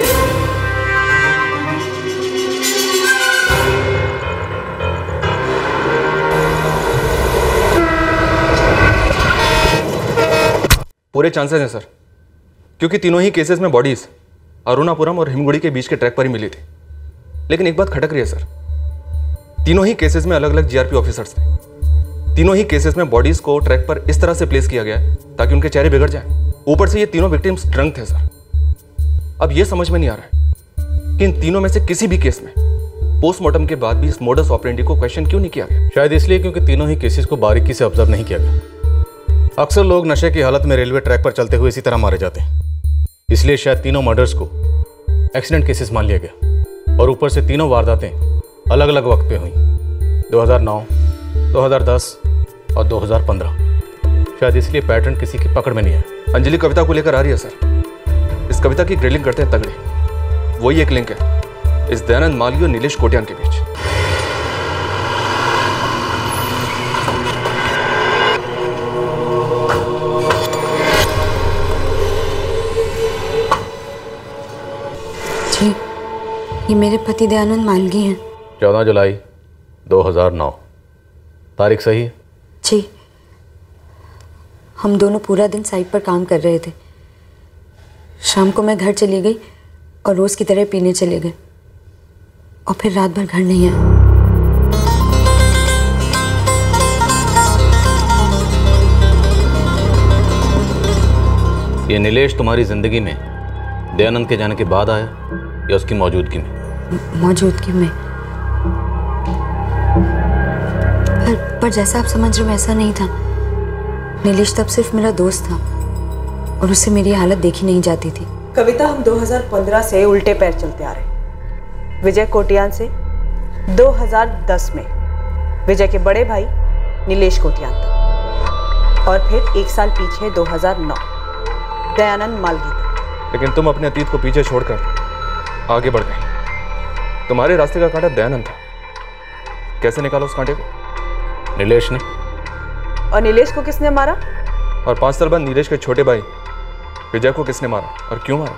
पूरे चांसेस हैं सर, क्योंकि तीनों ही केसेस में बॉडीज अरुणापुरम और हिमगुड़ी के बीच के ट्रैक पर ही मिली थी। लेकिन एक बात खटक रही है सर, तीनों ही केसेस में अलग अलग जीआरपी ऑफिसर्स थे। तीनों ही केसेस में बॉडीज को ट्रैक पर इस तरह से प्लेस किया गया है ताकि उनके चेहरे बिगड़ जाएं। ऊपर से ये तीनों विक्टिम्स ड्रंक थे सर। अब ये समझ में नहीं आ रहा है कि इन तीनों में से किसी भी केस में पोस्टमार्टम के बाद भी इस मोडस ऑपरेंडी को क्वेश्चन क्यों नहीं किया गया। शायद इसलिए क्योंकि तीनों ही केसेस को बारीकी से ऑब्जर्व नहीं किया गया। अक्सर लोग नशे की हालत में रेलवे ट्रैक पर चलते हुए इसी तरह मारे जाते हैं, इसलिए शायद तीनों मर्डर्स को एक्सीडेंट केसेस मान लिया गया। और ऊपर से तीनों वारदातें अलग अलग वक्त पे हुई, 2009, 2010 और 2015। शायद इसलिए पैटर्न किसी की पकड़ में नहीं है। अंजलि कविता को लेकर आ रही है सर। इस कविता की ग्रिलिंग करते हैं तगड़े। वही एक लिंक है इस दयानंद मालगी और नीलेश कोटियान के बीच। जी, ये मेरे पति दयानंद मालगी हैं। 14 जुलाई 2009। तारीख सही है? जी, हम दोनों पूरा दिन साइट पर काम कर रहे थे। शाम को मैं घर चली गई और रोज़ की तरह पीने चले गए और फिर रात भर घर नहीं आए। ये नीलेश तुम्हारी जिंदगी में दयानंद के जाने के बाद आया या उसकी मौजूदगी में? मौजूदगी में। पर जैसा आप समझ रहे हो वैसा नहीं था। नीलेश तब सिर्फ मेरा दोस्त था और उससे मेरी हालत देखी नहीं जाती थी। कविता, हम 2015 से उल्टे पैर चलते आ रहे। विजय कोटियान से 2010 में विजय के बड़े भाई नीलेश कोटियान तक, और फिर एक साल पीछे 2009 दयानंद मालगी तक। लेकिन तुम अपने अतीत को पीछे छोड़कर आगे बढ़ गए। तुम्हारे रास्ते का कांटा दयानंद था। कैसे निकाला उस कांटे को? नीलेश ने। और नीलेश को किसने मारा? और 5 साल बाद नीलेश के छोटे भाई विजय को किसने मारा और क्यों मारा?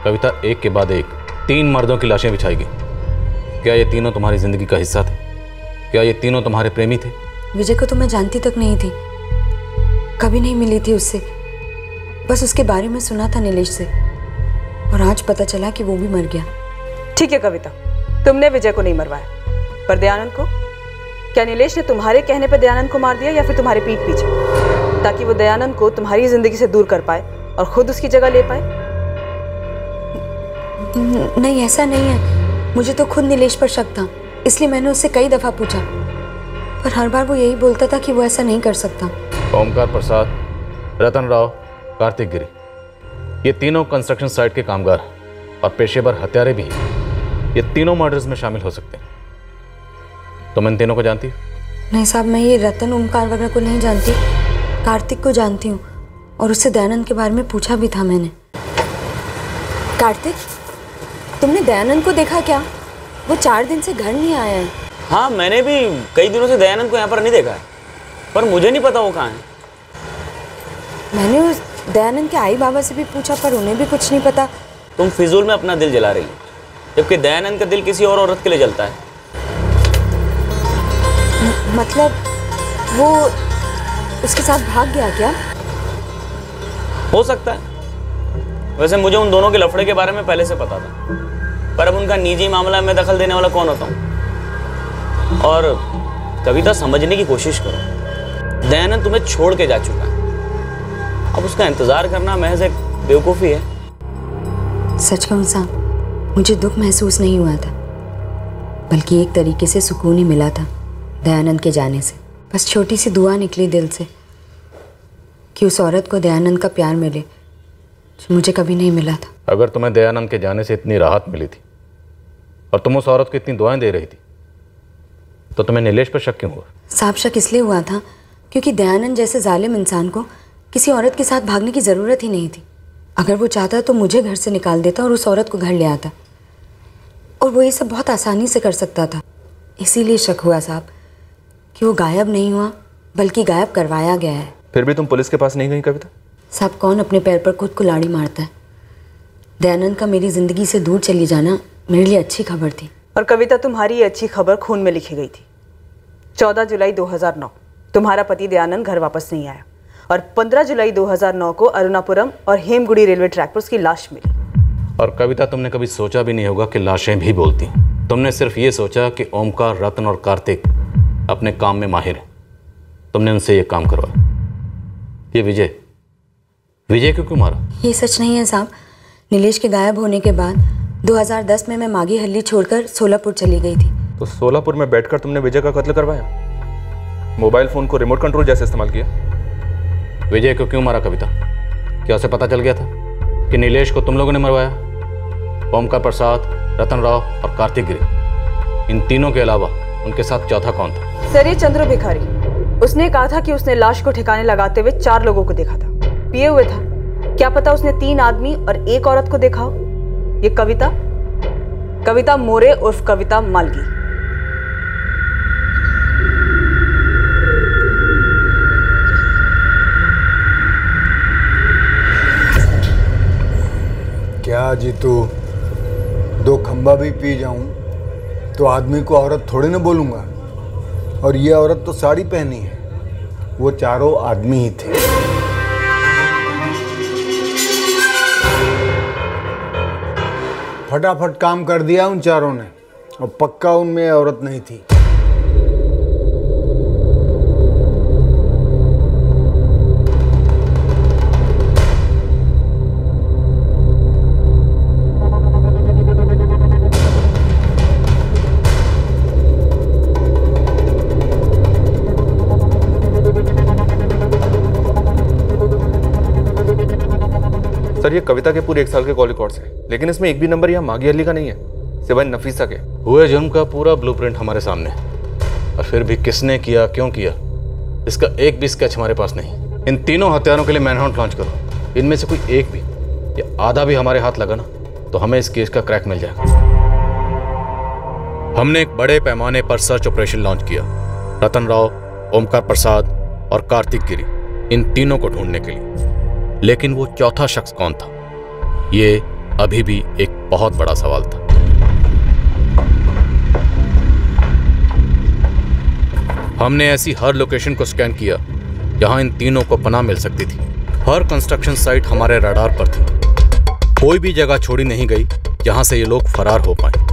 कविता, एक के बाद एक 3 मर्दों की लाशें बिछाई गई। क्या ये तीनों तुम्हारी जिंदगी का हिस्सा थे? क्या ये तीनों तुम्हारे प्रेमी थे? विजय को तो मैं जानती तक नहीं थी, कभी नहीं मिली थी उससे। बस उसके बारे में सुना था नीलेश से, और आज पता चला कि वो भी मर गया। ठीक है कविता, तुमने विजय को नहीं मरवाया, पर दयानंद को? क्या नीलेश ने तुम्हारे कहने पर दयानंद को मार दिया या फिर तुम्हारे पीठ पीछे, ताकि वो दयानंद को तुम्हारी जिंदगी से दूर कर पाए और खुद उसकी जगह ले पाए? नहीं, ऐसा नहीं है। मुझे तो खुद नीलेश पर शक था, इसलिए मैंने उससे कई दफा पूछा, पर हर बार वो यही बोलता था कि वो ऐसा नहीं कर सकता। ओमकार प्रसाद, रतन राव, कार्तिक गिरी, ये तीनों कंस्ट्रक्शन साइट के कामगार और पेशेवर हत्यारे भी ये तीनों मर्डर्स में शामिल हो सकते हैं। तुम इन तीनों को जानती हो? नहीं साहब, मैं ये रतन ओमकार वगैरह को नहीं जानती, कार्तिक को जानती हूँ, और उससे दयानंद के बारे में पूछा भी था मैंने। कार्तिक, तुमने दयानंद को देखा क्या? वो 4 दिन से घर नहीं आया है। हाँ, मैंने भी कई दिनों से दयानंद को यहाँ पर नहीं देखा है, पर मुझे नहीं पता वो कहाँ है। मैंने उस दयानंद के आई बाबा से भी पूछा, पर उन्हें भी कुछ नहीं पता। तुम फिजूल में अपना दिल जला रही हो, जबकि दयानंद का दिल किसी और औरत के लिए जलता है। मतलब वो उसके साथ भाग गया क्या? हो सकता है। वैसे मुझे उन दोनों के लफड़े के बारे में पहले से पता था, पर अब उनका निजी मामला में दखल देने वाला कौन होता हूँ। और कविता, समझने की कोशिश करो, दयानंद तुम्हें छोड़ के जा चुका है। अब उसका इंतजार करना महज एक बेवकूफ़ी है। सच कहूँ साहब, मुझे दुख महसूस नहीं हुआ था, बल्कि एक तरीके से सुकून ही मिला था दयानंद के जाने से। बस छोटी सी दुआ निकली दिल से कि उस औरत को दयानंद का प्यार मिले जो मुझे कभी नहीं मिला था। अगर तुम्हें दयानंद के जाने से इतनी राहत मिली थी और तुम उस औरत को इतनी दुआएं दे रही थी, तो तुम्हें नीलेश पर शक क्यों हुआ? साहब, शक इसलिए हुआ था क्योंकि दयानंद जैसे जालिम इंसान को किसी औरत के साथ भागने की ज़रूरत ही नहीं थी। अगर वो चाहता तो मुझे घर से निकाल देता और उस औरत को घर ले आता, और वो ये सब बहुत आसानी से कर सकता था। इसीलिए शक हुआ साहब कि वो गायब नहीं हुआ बल्कि गायब करवाया गया है। फिर भी तुम पुलिस के पास नहीं गई कविता? साहब, कौन अपने पैर पर खुद कुल्हाड़ी मारता है? दयानंद का मेरी ज़िंदगी से दूर चली जाना मेरे लिए अच्छी खबर थी। और कविता, तुम्हारी ये अच्छी खबर खून में लिखी गई थी। 14 जुलाई 2009 तुम्हारा पति दयानंद घर वापस नहीं आया और 15 जुलाई 2009 को अरुणापुरम और हेमगुड़ी रेलवे ट्रैक पर उसकी लाश मिली। और कविता, तुमने कभी सोचा भी नहीं होगा कि लाशें भी बोलती। तुमने सिर्फ ये सोचा कि ओमकार, रतन और कार्तिक अपने काम में माहिर हैं। तुमने उनसे ये काम करवाया। ये विजय क्यों मारा? ये सच नहीं है साहब। नीलेश के गायब होने के बाद 2010 में मैं मागी हल्ली छोड़कर सोलापुर चली गई थी। तो सोलापुर में बैठकर तुमने विजय का कत्ल करवाया? मोबाइल फोन को रिमोट कंट्रोल जैसे इस्तेमाल किया? विजय को क्यों मारा कविता? क्या उसे पता चल गया था कि नीलेश को तुम लोगों ने मरवाया? ओमकार प्रसाद, रतन राव और कार्तिक गिरी, इन तीनों के अलावा उनके साथ चौथा कौन था? सर, ये चंद्र भिखारी। उसने कहा था कि उसने लाश को ठिकाने लगाते हुए 4 लोगों को देखा था। पिए हुए था। क्या पता उसने 3 आदमी और 1 औरत को देखा हो। ये कविता मोरे उर्फ कविता मालगी। क्या जीतू, 2 खंबा भी पी जाऊं तो आदमी को औरत थोड़ी ना बोलूंगा। और ये औरत तो साड़ी पहनी है, वो चारों आदमी ही थे। फटाफट काम कर दिया उन चारों ने और पक्का उनमें औरत नहीं थी। सर, ये कविता के पूरे 1 साल के कॉल रिकॉर्ड्स हैं, लेकिन इसमें एक भी नंबर यहाँ मागी अली का नहीं है, सिवाय नफीसा के। हुए जुर्म का पूरा ब्लूप्रिंट हमारे सामने, और फिर भी किसने किया, क्यों किया, इसका एक भी स्केच हमारे पास नहीं। इन तीनों हत्यारों के लिए मैनहंट लॉन्च करो। इनमें से कोई एक भी या आधा भी हमारे हाथ लगा ना, तो हमें इस केस का क्रैक मिल जाएगा। हमने एक बड़े पैमाने पर सर्च ऑपरेशन लॉन्च किया, रतन राव, ओमकार प्रसाद और कार्तिक गिरी, इन तीनों को ढूंढने के लिए। लेकिन वो चौथा शख्स कौन था, ये अभी भी एक बहुत बड़ा सवाल था। हमने ऐसी हर लोकेशन को स्कैन किया जहां इन तीनों को पनाह मिल सकती थी। हर कंस्ट्रक्शन साइट हमारे रडार पर थी। कोई भी जगह छोड़ी नहीं गई जहां से ये लोग फरार हो पाए।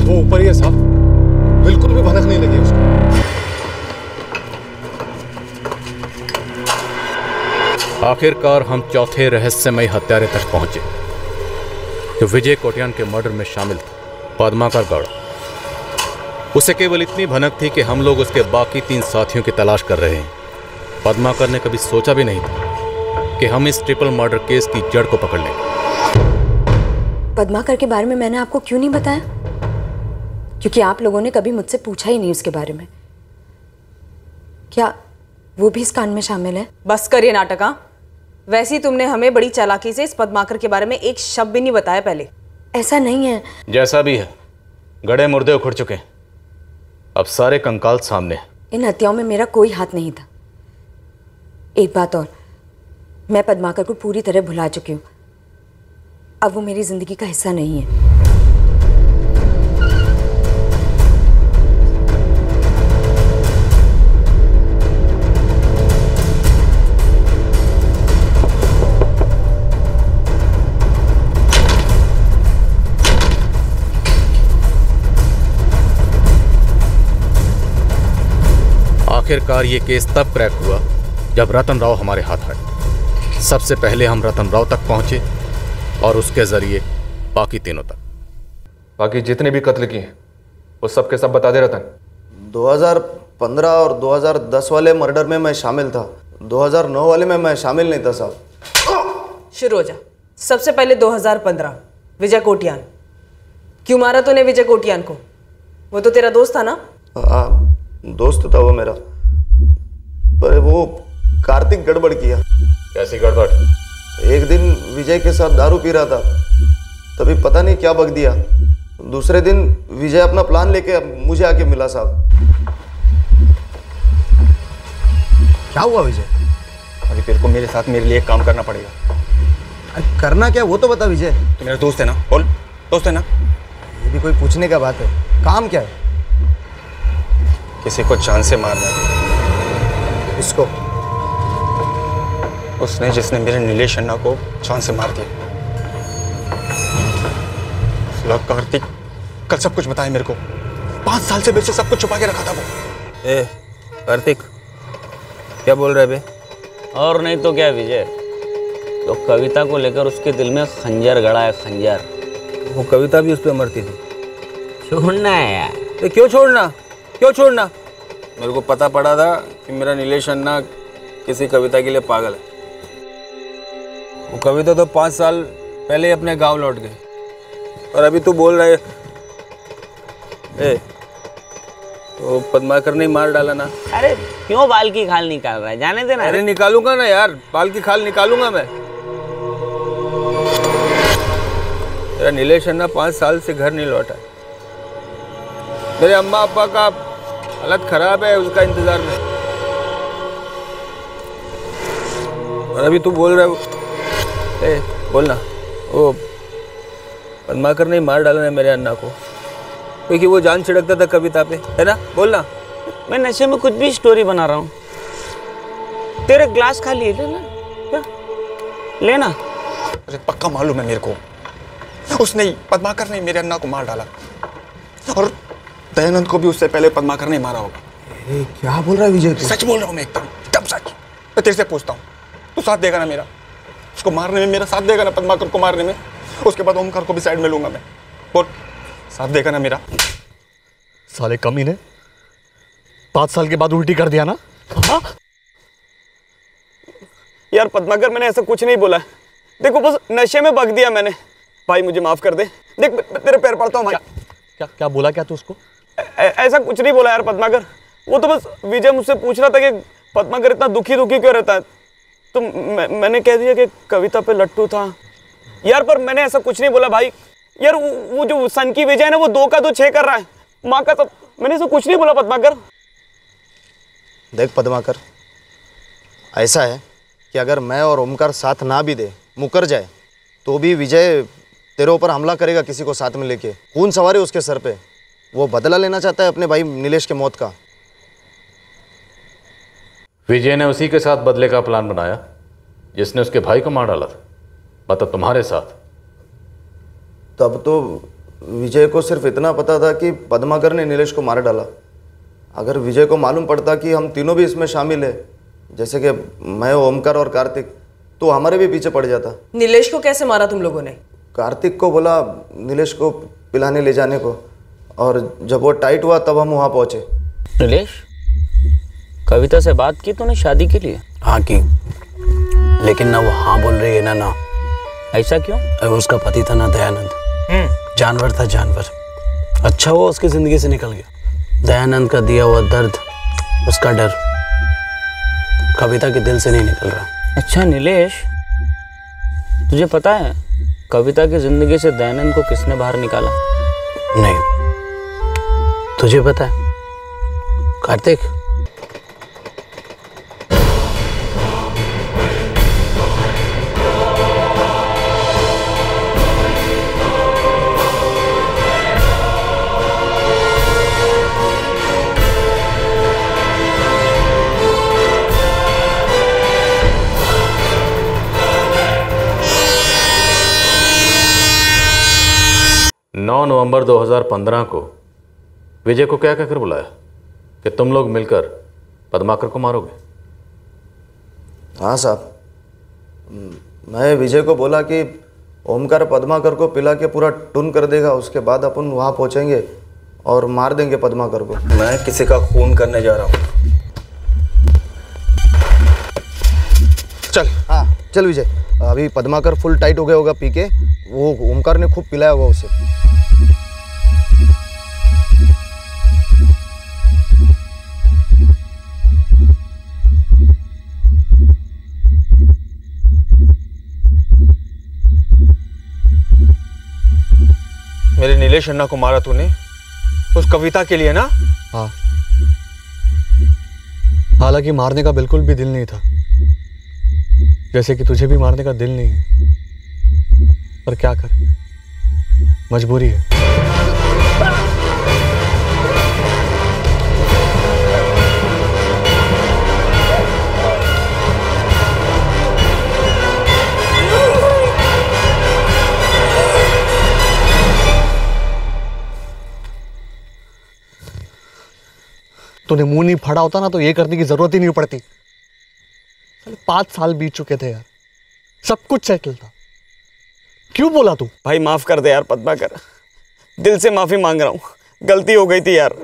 ऊपर ही है साहब, बिल्कुल भी भनक नहीं लगी उसको। आखिरकार हम चौथे रहस्यमय हत्यारे तक पहुंचे, जो विजय कोटियान के मर्डर में शामिल था, पद्माकर गौड़। उसे केवल इतनी भनक थी कि हम लोग उसके बाकी 3 साथियों की तलाश कर रहे हैं। पद्माकर ने कभी सोचा भी नहीं था कि हम इस ट्रिपल मर्डर केस की जड़ को पकड़ लेंगे। पद्माकर के बारे में मैंने आपको क्यों नहीं बताया? क्योंकि आप लोगों ने कभी मुझसे पूछा ही नहीं उसके बारे में। क्या वो भी इस कांड में शामिल है? बस करिए नाटक। वैसे ही तुमने हमें बड़ी चालाकी से इस पद्माकर के बारे में एक शब्द भी नहीं बताया पहले। ऐसा नहीं है। जैसा भी है, गड़े मुर्दे उखड़ चुके हैं, अब सारे कंकाल सामने हैं। इन हत्याओं में मेरा कोई हाथ नहीं था। एक बात और, मैं पद्माकर को पूरी तरह भुला चुकी हूँ। अब वो मेरी जिंदगी का हिस्सा नहीं है। आखिरकार ये केस तब क्रैक हुआ जब रतन राव हमारे हाथ आए। सबसे पहले हम रतन राव तक पहुंचे और उसके जरिए बाकी तीनों तक। बाकी जितने भी कत्ल किए वो सब के सब बता दे रतन। 2015 और 2010 वाले मर्डर में मैं शामिल था, 2009 वाले में मैं शामिल नहीं था साहब। शुरू हो जा। सबसे पहले 2015 विजय कोटियान। क्यों मारा तूने विजय कोटियान को? वो तो तेरा दोस्त था ना? हाँ, दोस्त था वो मेरा, पर वो कार्तिक गड़बड़ किया। कैसी गड़बड़? एक दिन विजय के साथ दारू पी रहा था, तभी पता नहीं क्या बक दिया। दूसरे दिन विजय अपना प्लान लेके मुझे आके मिला। साहब क्या हुआ विजय? अभी तेरे को मेरे साथ मेरे लिए एक काम करना पड़ेगा। अरे करना क्या वो तो बता विजय। तो मेरा दोस्त है ना, बोल। दोस्त है ना? ये भी कोई पूछने का बात है? काम क्या है? किसी को जान से मारना है। इसको? उसने जिसने मेरे नीलेश अन्ना को जान से मार दिया। कार्तिक कल सब कुछ बताया मेरे को। 5 साल से मेरे से सब कुछ छुपा के रखा था वो। ए कार्तिक क्या बोल रहे बे? और नहीं तो क्या विजय, तो कविता को लेकर उसके दिल में खंजर गड़ा है, खंजर। वो कविता भी उस पर मरती थी। छोड़ना है यार। तो क्यों छोड़ना? क्यों छोड़ना? मेरे को पता पड़ा था कि मेरा नीलेश अन्ना किसी कविता के लिए पागल है। वो कविता तो 5 साल पहले अपने गांव लौट गए, और अभी तू बोल रहा है तो पद्माकर ने मार डाला ना। अरे क्यों बाल की खाल निकाल रहा है, जाने देना। अरे निकालूंगा ना यार, बाल की खाल निकालूंगा मैं। मेरा नीलेश अन्ना 5 साल से घर नहीं लौटा। मेरे अम्मा अब्बा का हालत खराब है, उसका इंतजार में। और अभी तू बोल रहा है बोलना वो पद्माकर ने मार डाला है मेरे अन्ना को, क्योंकि वो जान छिड़कता था कविता पे, है ना? बोलना। मैं नशे में कुछ भी स्टोरी बना रहा हूँ। तेरे ग्लास खाली है, लेना क्या? लेना। अरे पक्का मालूम है मेरे को, उसने पद्माकर ने मेरे अन्ना को मार डाला, और दयानंद को भी उससे पहले पद्माकर ने मारा होगा। क्या बोल रहा है विजय? सच बोल रहा हूँ मैं, एकदम सच। मैं तेरे से पूछता हूँ, तू साथ देगा ना मेरा? उसको मारने में मेरा साथ देगा ना? पद्माकर को मारने में? उसके बाद ओमकार को भी साइड में लूंगा मैं। बोल, साथ देगा ना मेरा? साले कमी ने 5 साल के बाद उल्टी कर दिया ना? हाँ? यार पद्माकर, मैंने ऐसा कुछ नहीं बोला। देखो बस नशे में बक दिया मैंने। भाई मुझे माफ कर दे। देख तेरे पैर पड़ता हूँ भाई। क्या क्या बोला क्या तू उसको? ऐसा कुछ नहीं बोला यार पद्माकर। वो तो बस विजय मुझसे पूछ रहा था कि पद्माकर इतना दुखी क्यों रहता है, तो मैंने कह दिया कि कविता पे लट्टू था। यार पर मैंने ऐसा कुछ नहीं बोला भाई। यार वो जो सन की विजय है ना, वो 2 का 2 6 कर रहा है। माँ का सब, मैंने ऐसा कुछ नहीं बोला पद्माकर। देख पद्माकर, ऐसा है कि अगर मैं और ओमकार साथ ना भी दे, मुकर जाए, तो भी विजय तेरे ऊपर हमला करेगा किसी को साथ में लेके। खून सवार है उसके सर पे। वो बदला लेना चाहता है अपने भाई नीलेश के मौत का। विजय ने उसी के साथ बदले का प्लान बनाया जिसने उसके भाई को मार डाला था, मतलब तुम्हारे साथ। तब तो विजय को सिर्फ इतना पता था कि पद्माकर ने नीलेश को मार डाला। अगर विजय को मालूम पड़ता कि हम तीनों भी इसमें शामिल है, जैसे कि मैं, ओमकार और कार्तिक, तो हमारे भी पीछे पड़ जाता। नीलेश को कैसे मारा तुम लोगों ने? कार्तिक को बोला नीलेश को पिलाने ले जाने को, और जब वो टाइट हुआ तब हम वहाँ पहुँचे। नीलेश, कविता से बात की तूने शादी के लिए? हाँ की, लेकिन ना वो हाँ बोल रही है ना। ऐसा क्यों? उसका पति था ना दयानंद, जानवर था, जानवर। अच्छा वो उसकी जिंदगी से निकल गया। दयानंद का दिया हुआ दर्द, उसका डर कविता के दिल से नहीं निकल रहा। अच्छा नीलेश, तुझे पता है कविता की जिंदगी से दयानंद को किसने बाहर निकाला? नहीं, तुझे पता है कार्तिक? नवंबर 2015 को विजय को क्या कहकर बुलाया कि तुम लोग मिलकर पद्माकर को मारोगे? हाँ साहब, मैं विजय को बोला कि ओमकार पद्माकर को पिला के पूरा टुन कर देगा, उसके बाद अपन वहाँ पहुँचेंगे और मार देंगे पद्माकर को। मैं किसी का खून करने जा रहा हूँ। चल। हाँ चल विजय, अभी पद्माकर फुल टाइट हो गया होगा पी के, वो ओमकार ने खूब पिलाया होगा उसे। मेरे नीलेश अन्ना को मारा तूने उस कविता के लिए ना? हाँ, हालांकि मारने का बिल्कुल भी दिल नहीं था, जैसे कि तुझे भी मारने का दिल नहीं है, पर क्या करें, मजबूरी है। तूने मुंह नहीं फाड़ा होता ना तो ये करने की जरूरत ही नहीं पड़ती। 5 साल बीत चुके थे यार, सब कुछ सेटल था, क्यों बोला तू? भाई माफ कर दे यार पद्माकर, दिल से माफी मांग रहा हूँ, गलती हो गई थी यार।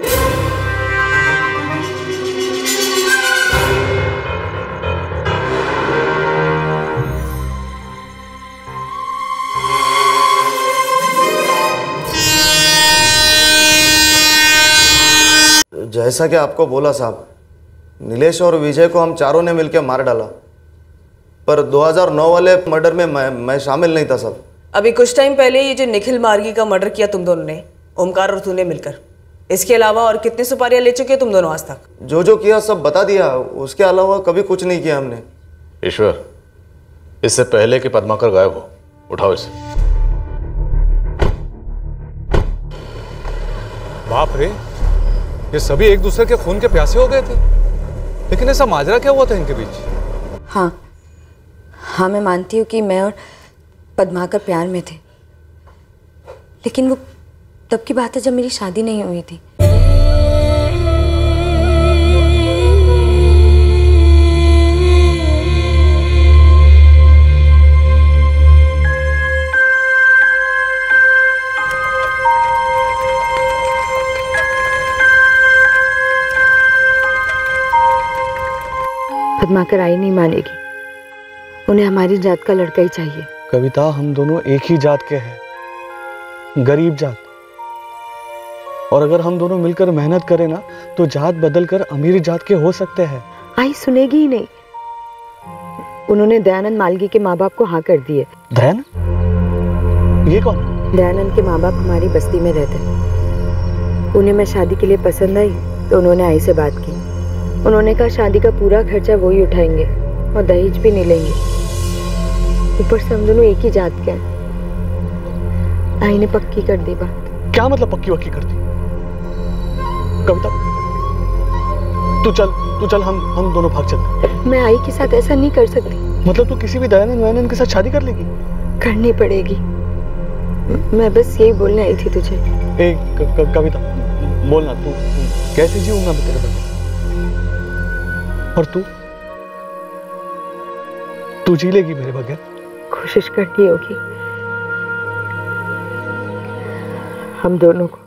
जैसा कि आपको बोला साहब, नीलेश और विजय को हम चारों ने मिलकर मार डाला, पर 2009 वाले मर्डर में मैं शामिल नहीं था साहब। अभी कुछ टाइम पहले ये जो निखिल मार्गी का मर्डर किया तुम दोनों ने, ओमकार और तूने मिलकर, इसके अलावा और कितनी सुपारियां ले चुके तुम दोनों आज तक? जो किया सब बता दिया, उसके अलावा कभी कुछ नहीं किया हमने। ईश्वर, इससे पहले कि पद्माकर गायब हो, उठाओ इसे। बाप रे, ये सभी एक दूसरे के खून के प्यासे हो गए थे, लेकिन ऐसा माजरा क्या हुआ था इनके बीच? हाँ, मैं मानती हूँ कि मैं और पद्माकर प्यार में थे, लेकिन वो तब की बात है जब मेरी शादी नहीं हुई थी। पद्माकर आई नहीं मानेगी, उन्हें हमारी जात का लड़का ही चाहिए। कविता, हम दोनों एक ही जात के हैं, गरीब जात, और अगर हम दोनों मिलकर मेहनत करें ना तो जात बदल कर अमीर जात के हो सकते हैं। आई सुनेगी ही नहीं, उन्होंने दयानंद मालगी के माँ बाप को हाँ कर दिए। दयानंद? ये कौन? दयानंद के माँ बाप हमारी बस्ती में रहते, उन्हें मैं शादी के लिए पसंद आई तो उन्होंने आई से बात की। उन्होंने कहा शादी का पूरा खर्चा वो ही उठाएंगे और दहेज भी नहीं लेंगे, ऊपर से हम दोनों एक ही जात के हैं। आई ने पक्की कर दी बात। क्या मतलब पक्की वक्की कर दी? कविता, तू चल, हम दोनों भाग चलते। मैं आई के साथ ऐसा नहीं कर सकती। मतलब तू किसी भी दयानंद के साथ शादी कर लेगी? करनी पड़ेगी, मैं बस यही बोलने आई थी तुझे। कविता, बोलना, तू कैसे जीऊंगा मैं तेरे बगैर? और तू जी लेगी मेरे बगैर? कोशिश करनी होगी, हम दोनों को।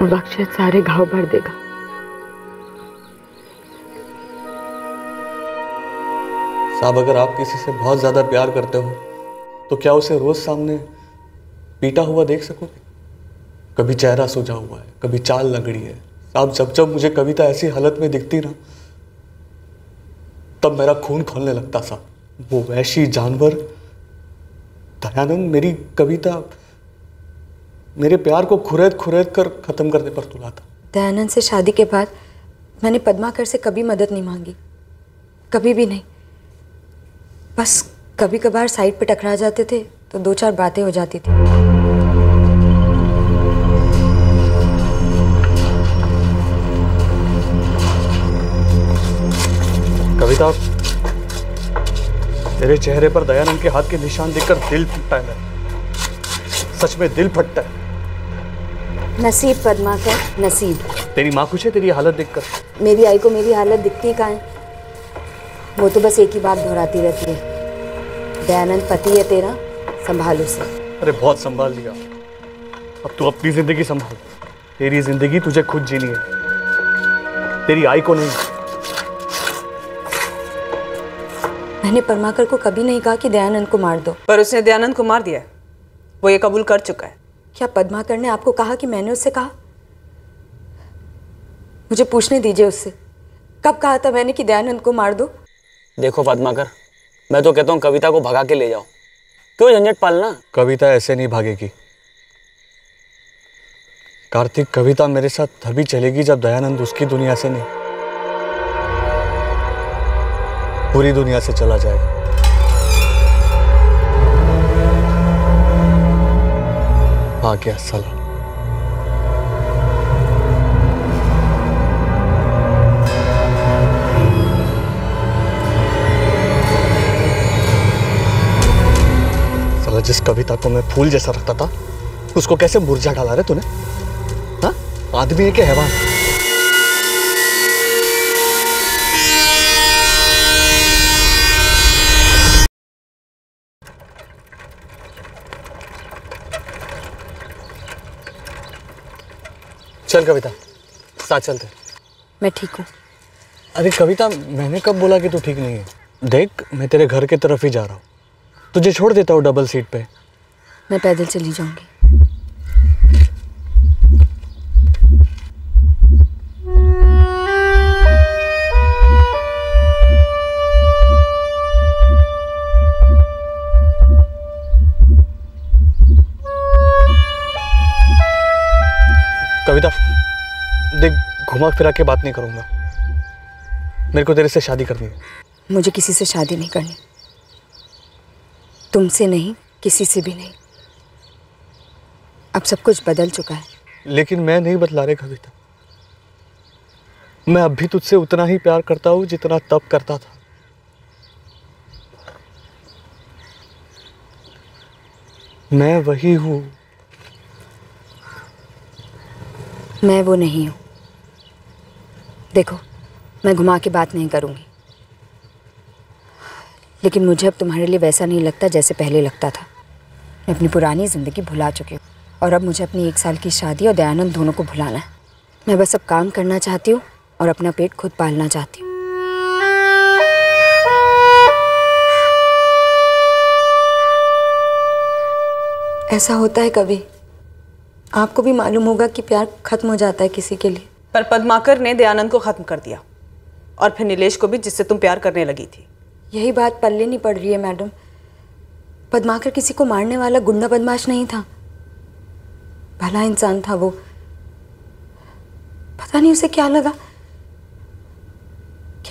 वक्त शायद सारे घाव भर देगा। साहब, अगर आप किसी से बहुत ज्यादा प्यार करते हो तो क्या उसे रोज सामने पीटा हुआ देख सकोगे? कभी चेहरा सूजा हुआ है, कभी चाल लंगड़ी है। साहब, जब मुझे कविता ऐसी हालत में दिखती ना, तब मेरा खून खोलने लगता साहब। वो वैशी जानवर दयानंद मेरी कविता, मेरे प्यार को खुरेद कर खत्म करने पर तुला था। दयानंद से शादी के बाद मैंने पद्माकर से कभी मदद नहीं मांगी, कभी भी नहीं। बस कभी कभार साइड पे टकरा जाते थे तो 2-4 बातें हो जाती थी। कविता, तेरे चेहरे पर दयानंद के हाथ के निशान देखकर दिल फटता है, सच में दिल फटता है। नसीब पद्माकर, नसीब। तेरी माँ खुश है तेरी हालत देखकर? मेरी आई को मेरी हालत दिखती कहाँ है? वो तो बस एक ही बात दोहराती रहती है, दयानंद पति है तेरा, संभाल उसे। अरे बहुत संभाल लिया, अब तू अपनी जिंदगी संभाल। तेरी जिंदगी तुझे खुद जीनी है, तेरी आई को नहीं। मैंने पद्माकर को कभी नहीं कहा कि दयानंद को मार दो। पर उसने दयानंद को मार दिया है, वो ये कबूल कर चुका है। क्या पद्माकर ने आपको कहा कि मैंने उससे कहा? मुझे पूछने दीजिए उससे, कब कहा था मैंने कि दयानंद को मार दो? देखो पद्माकर, मैं तो कहता हूँ कविता को भगा के ले जाओ, क्यों झंझट पालना? कविता ऐसे नहीं भागेगी कार्तिक। कविता मेरे साथ तभी चलेगी जब दयानंद उसकी दुनिया से नहीं, पूरी दुनिया से चला जाएगा। आ गया साला। साला जिस कविता को मैं फूल जैसा रखता था उसको कैसे मुरझा डाला रे तूने? हाँ, आदमी है क्या हैवान? चल कविता, साथ चलते। मैं ठीक हूँ। अरे कविता, मैंने कब बोला कि तू ठीक नहीं है? देख, मैं तेरे घर की तरफ ही जा रहा हूँ, तुझे छोड़ देता हूँ डबल सीट पे। मैं पैदल चली जाऊंगी। कविता देख, घुमा फिरा के बात नहीं करूंगा, मेरे को तेरे से शादी करनी है। मुझे किसी से शादी नहीं करनी, तुमसे नहीं, किसी से भी नहीं। अब सब कुछ बदल चुका है। लेकिन मैं नहीं बदला रे कविता, मैं अब भी तुझसे उतना ही प्यार करता हूँ जितना तब करता था। मैं वही हूँ। मैं वो नहीं हूँ। देखो, मैं घुमा के बात नहीं करूँगी, लेकिन मुझे अब तुम्हारे लिए वैसा नहीं लगता जैसे पहले लगता था। मैं अपनी पुरानी ज़िंदगी भुला चुकी हूँ और अब मुझे अपनी 1 साल की शादी और दयानंद दोनों को भुलाना है। मैं बस अब काम करना चाहती हूँ और अपना पेट खुद पालना चाहती हूँ। ऐसा होता है कभी, आपको भी मालूम होगा कि प्यार खत्म हो जाता है किसी के लिए। पर पद्माकर ने दयानंद को खत्म कर दिया और फिर नीलेश को भी, जिससे तुम प्यार करने लगी थी। यही बात पल्ले नहीं पड़ रही है मैडम। पद्माकर किसी को मारने वाला गुंडा बदमाश नहीं था, भला इंसान था वो। पता नहीं उसे क्या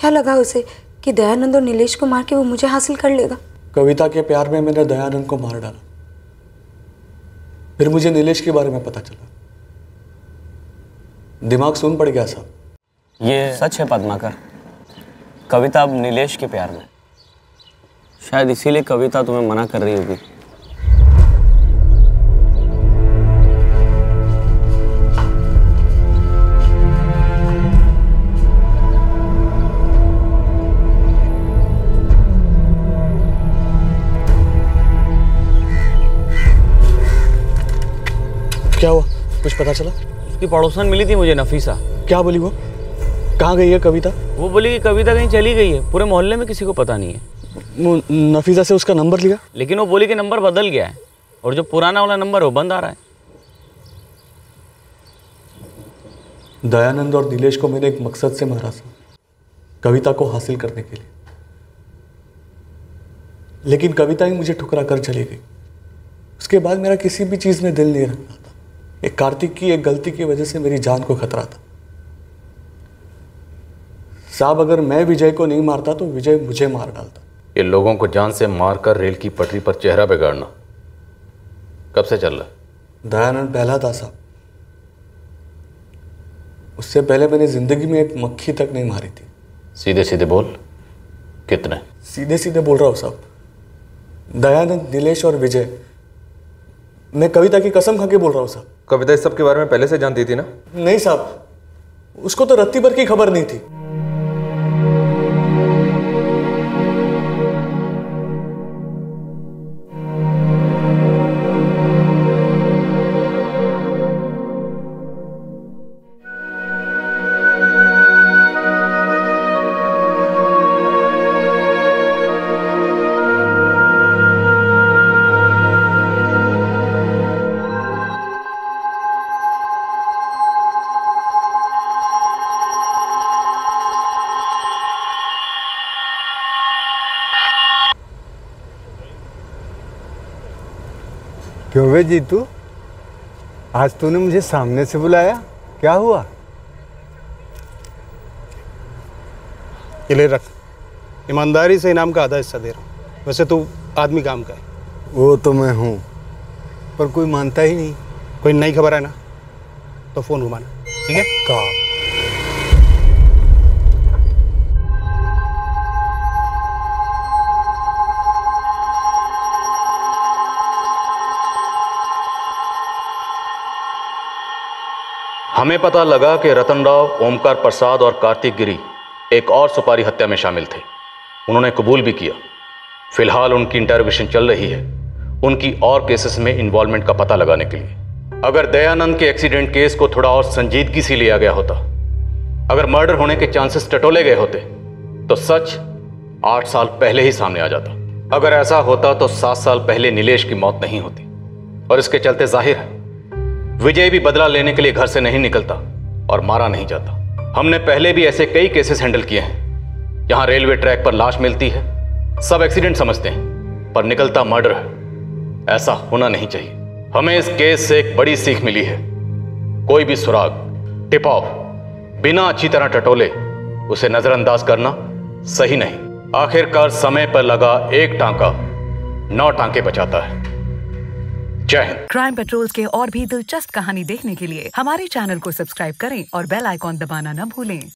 लगा उसे कि दयानंद और नीलेश को मार के वो मुझे हासिल कर लेगा। कविता के प्यार में मैंने दयानंद को मार डाला, फिर मुझे नीलेश के बारे में पता चला, दिमाग सुन पड़ गया साहब। ये सच है पद्माकर, कविता अब नीलेश के प्यार में। शायद इसीलिए कविता तुम्हें मना कर रही होगी। क्या हुआ, कुछ पता चला? उसकी पड़ोसन मिली थी मुझे, नफीसा। क्या बोली वो? कहाँ गई है कविता? वो बोली कि कविता कहीं चली गई है, पूरे मोहल्ले में किसी को पता नहीं है। नफीसा से उसका नंबर लिया? लेकिन वो बोली कि नंबर बदल गया है और जो पुराना वाला नंबर है वो बंद आ रहा है। दयानंद और नीलेश को मैंने एक मकसद से मारा था, कविता को हासिल करने के लिए, लेकिन कविता ही मुझे ठुकरा कर चली गई। उसके बाद मेरा किसी भी चीज में दिल नहीं रखता था। एक कार्तिक की एक गलती की वजह से मेरी जान को खतरा था। साहब, अगर मैं विजय को नहीं मारता तो विजय मुझे मार डालता। ये लोगों को जान से मारकर रेल की पटरी पर चेहरा बिगाड़ना कब से चल रहा है? दयानंद पहला था साहब, उससे पहले मैंने जिंदगी में एक मक्खी तक नहीं मारी थी। सीधे सीधे बोल, कितने? सीधे सीधे बोल रहा हूँ साहब, दयानंद, नीलेश और विजय। मैं कविता की कसम खा के बोल रहा हूँ साहब। कविता इस सब के बारे में पहले से जानती थी ना? नहीं साहब, उसको तो रत्ती भर की खबर नहीं थी। क्यों बे जीतू, आज तूने मुझे सामने से बुलाया, क्या हुआ? ये ले रख, ईमानदारी से इनाम का आधा हिस्सा दे रहा हूँ। वैसे तू आदमी काम का है। वो तो मैं हूँ, पर कोई मानता ही नहीं। कोई नई खबर है ना तो फोन घुमाना, ठीक है? कहा हमें पता लगा कि रतन राव, ओमकार प्रसाद और कार्तिक गिरी एक और सुपारी हत्या में शामिल थे। उन्होंने कबूल भी किया। फिलहाल उनकी इंटरोगेशन चल रही है, उनकी और केसेस में इन्वॉल्वमेंट का पता लगाने के लिए। अगर दयानंद के एक्सीडेंट केस को थोड़ा और संजीदगी से लिया गया होता, अगर मर्डर होने के चांसेस टटोले गए होते, तो सच 8 साल पहले ही सामने आ जाता। अगर ऐसा होता तो 7 साल पहले नीलेश की मौत नहीं होती। और इसके चलते जाहिर है विजय भी बदला लेने के लिए घर से नहीं निकलता और मारा नहीं जाता। हमने पहले भी ऐसे कई केसेस हैंडल किए हैं जहां रेलवे ट्रैक पर लाश मिलती है, सब एक्सीडेंट समझते हैं, पर निकलता मर्डर है। ऐसा होना नहीं चाहिए। हमें इस केस से एक बड़ी सीख मिली है। कोई भी सुराग, टिप ऑफ बिना अच्छी तरह टटोले उसे नजरअंदाज करना सही नहीं। आखिरकार समय पर लगा एक टांका 9 टांके बचाता है। जय हिंद। क्राइम पेट्रोल्स के और भी दिलचस्प कहानी देखने के लिए हमारे चैनल को सब्सक्राइब करें और बेल आइकॉन दबाना न भूलें।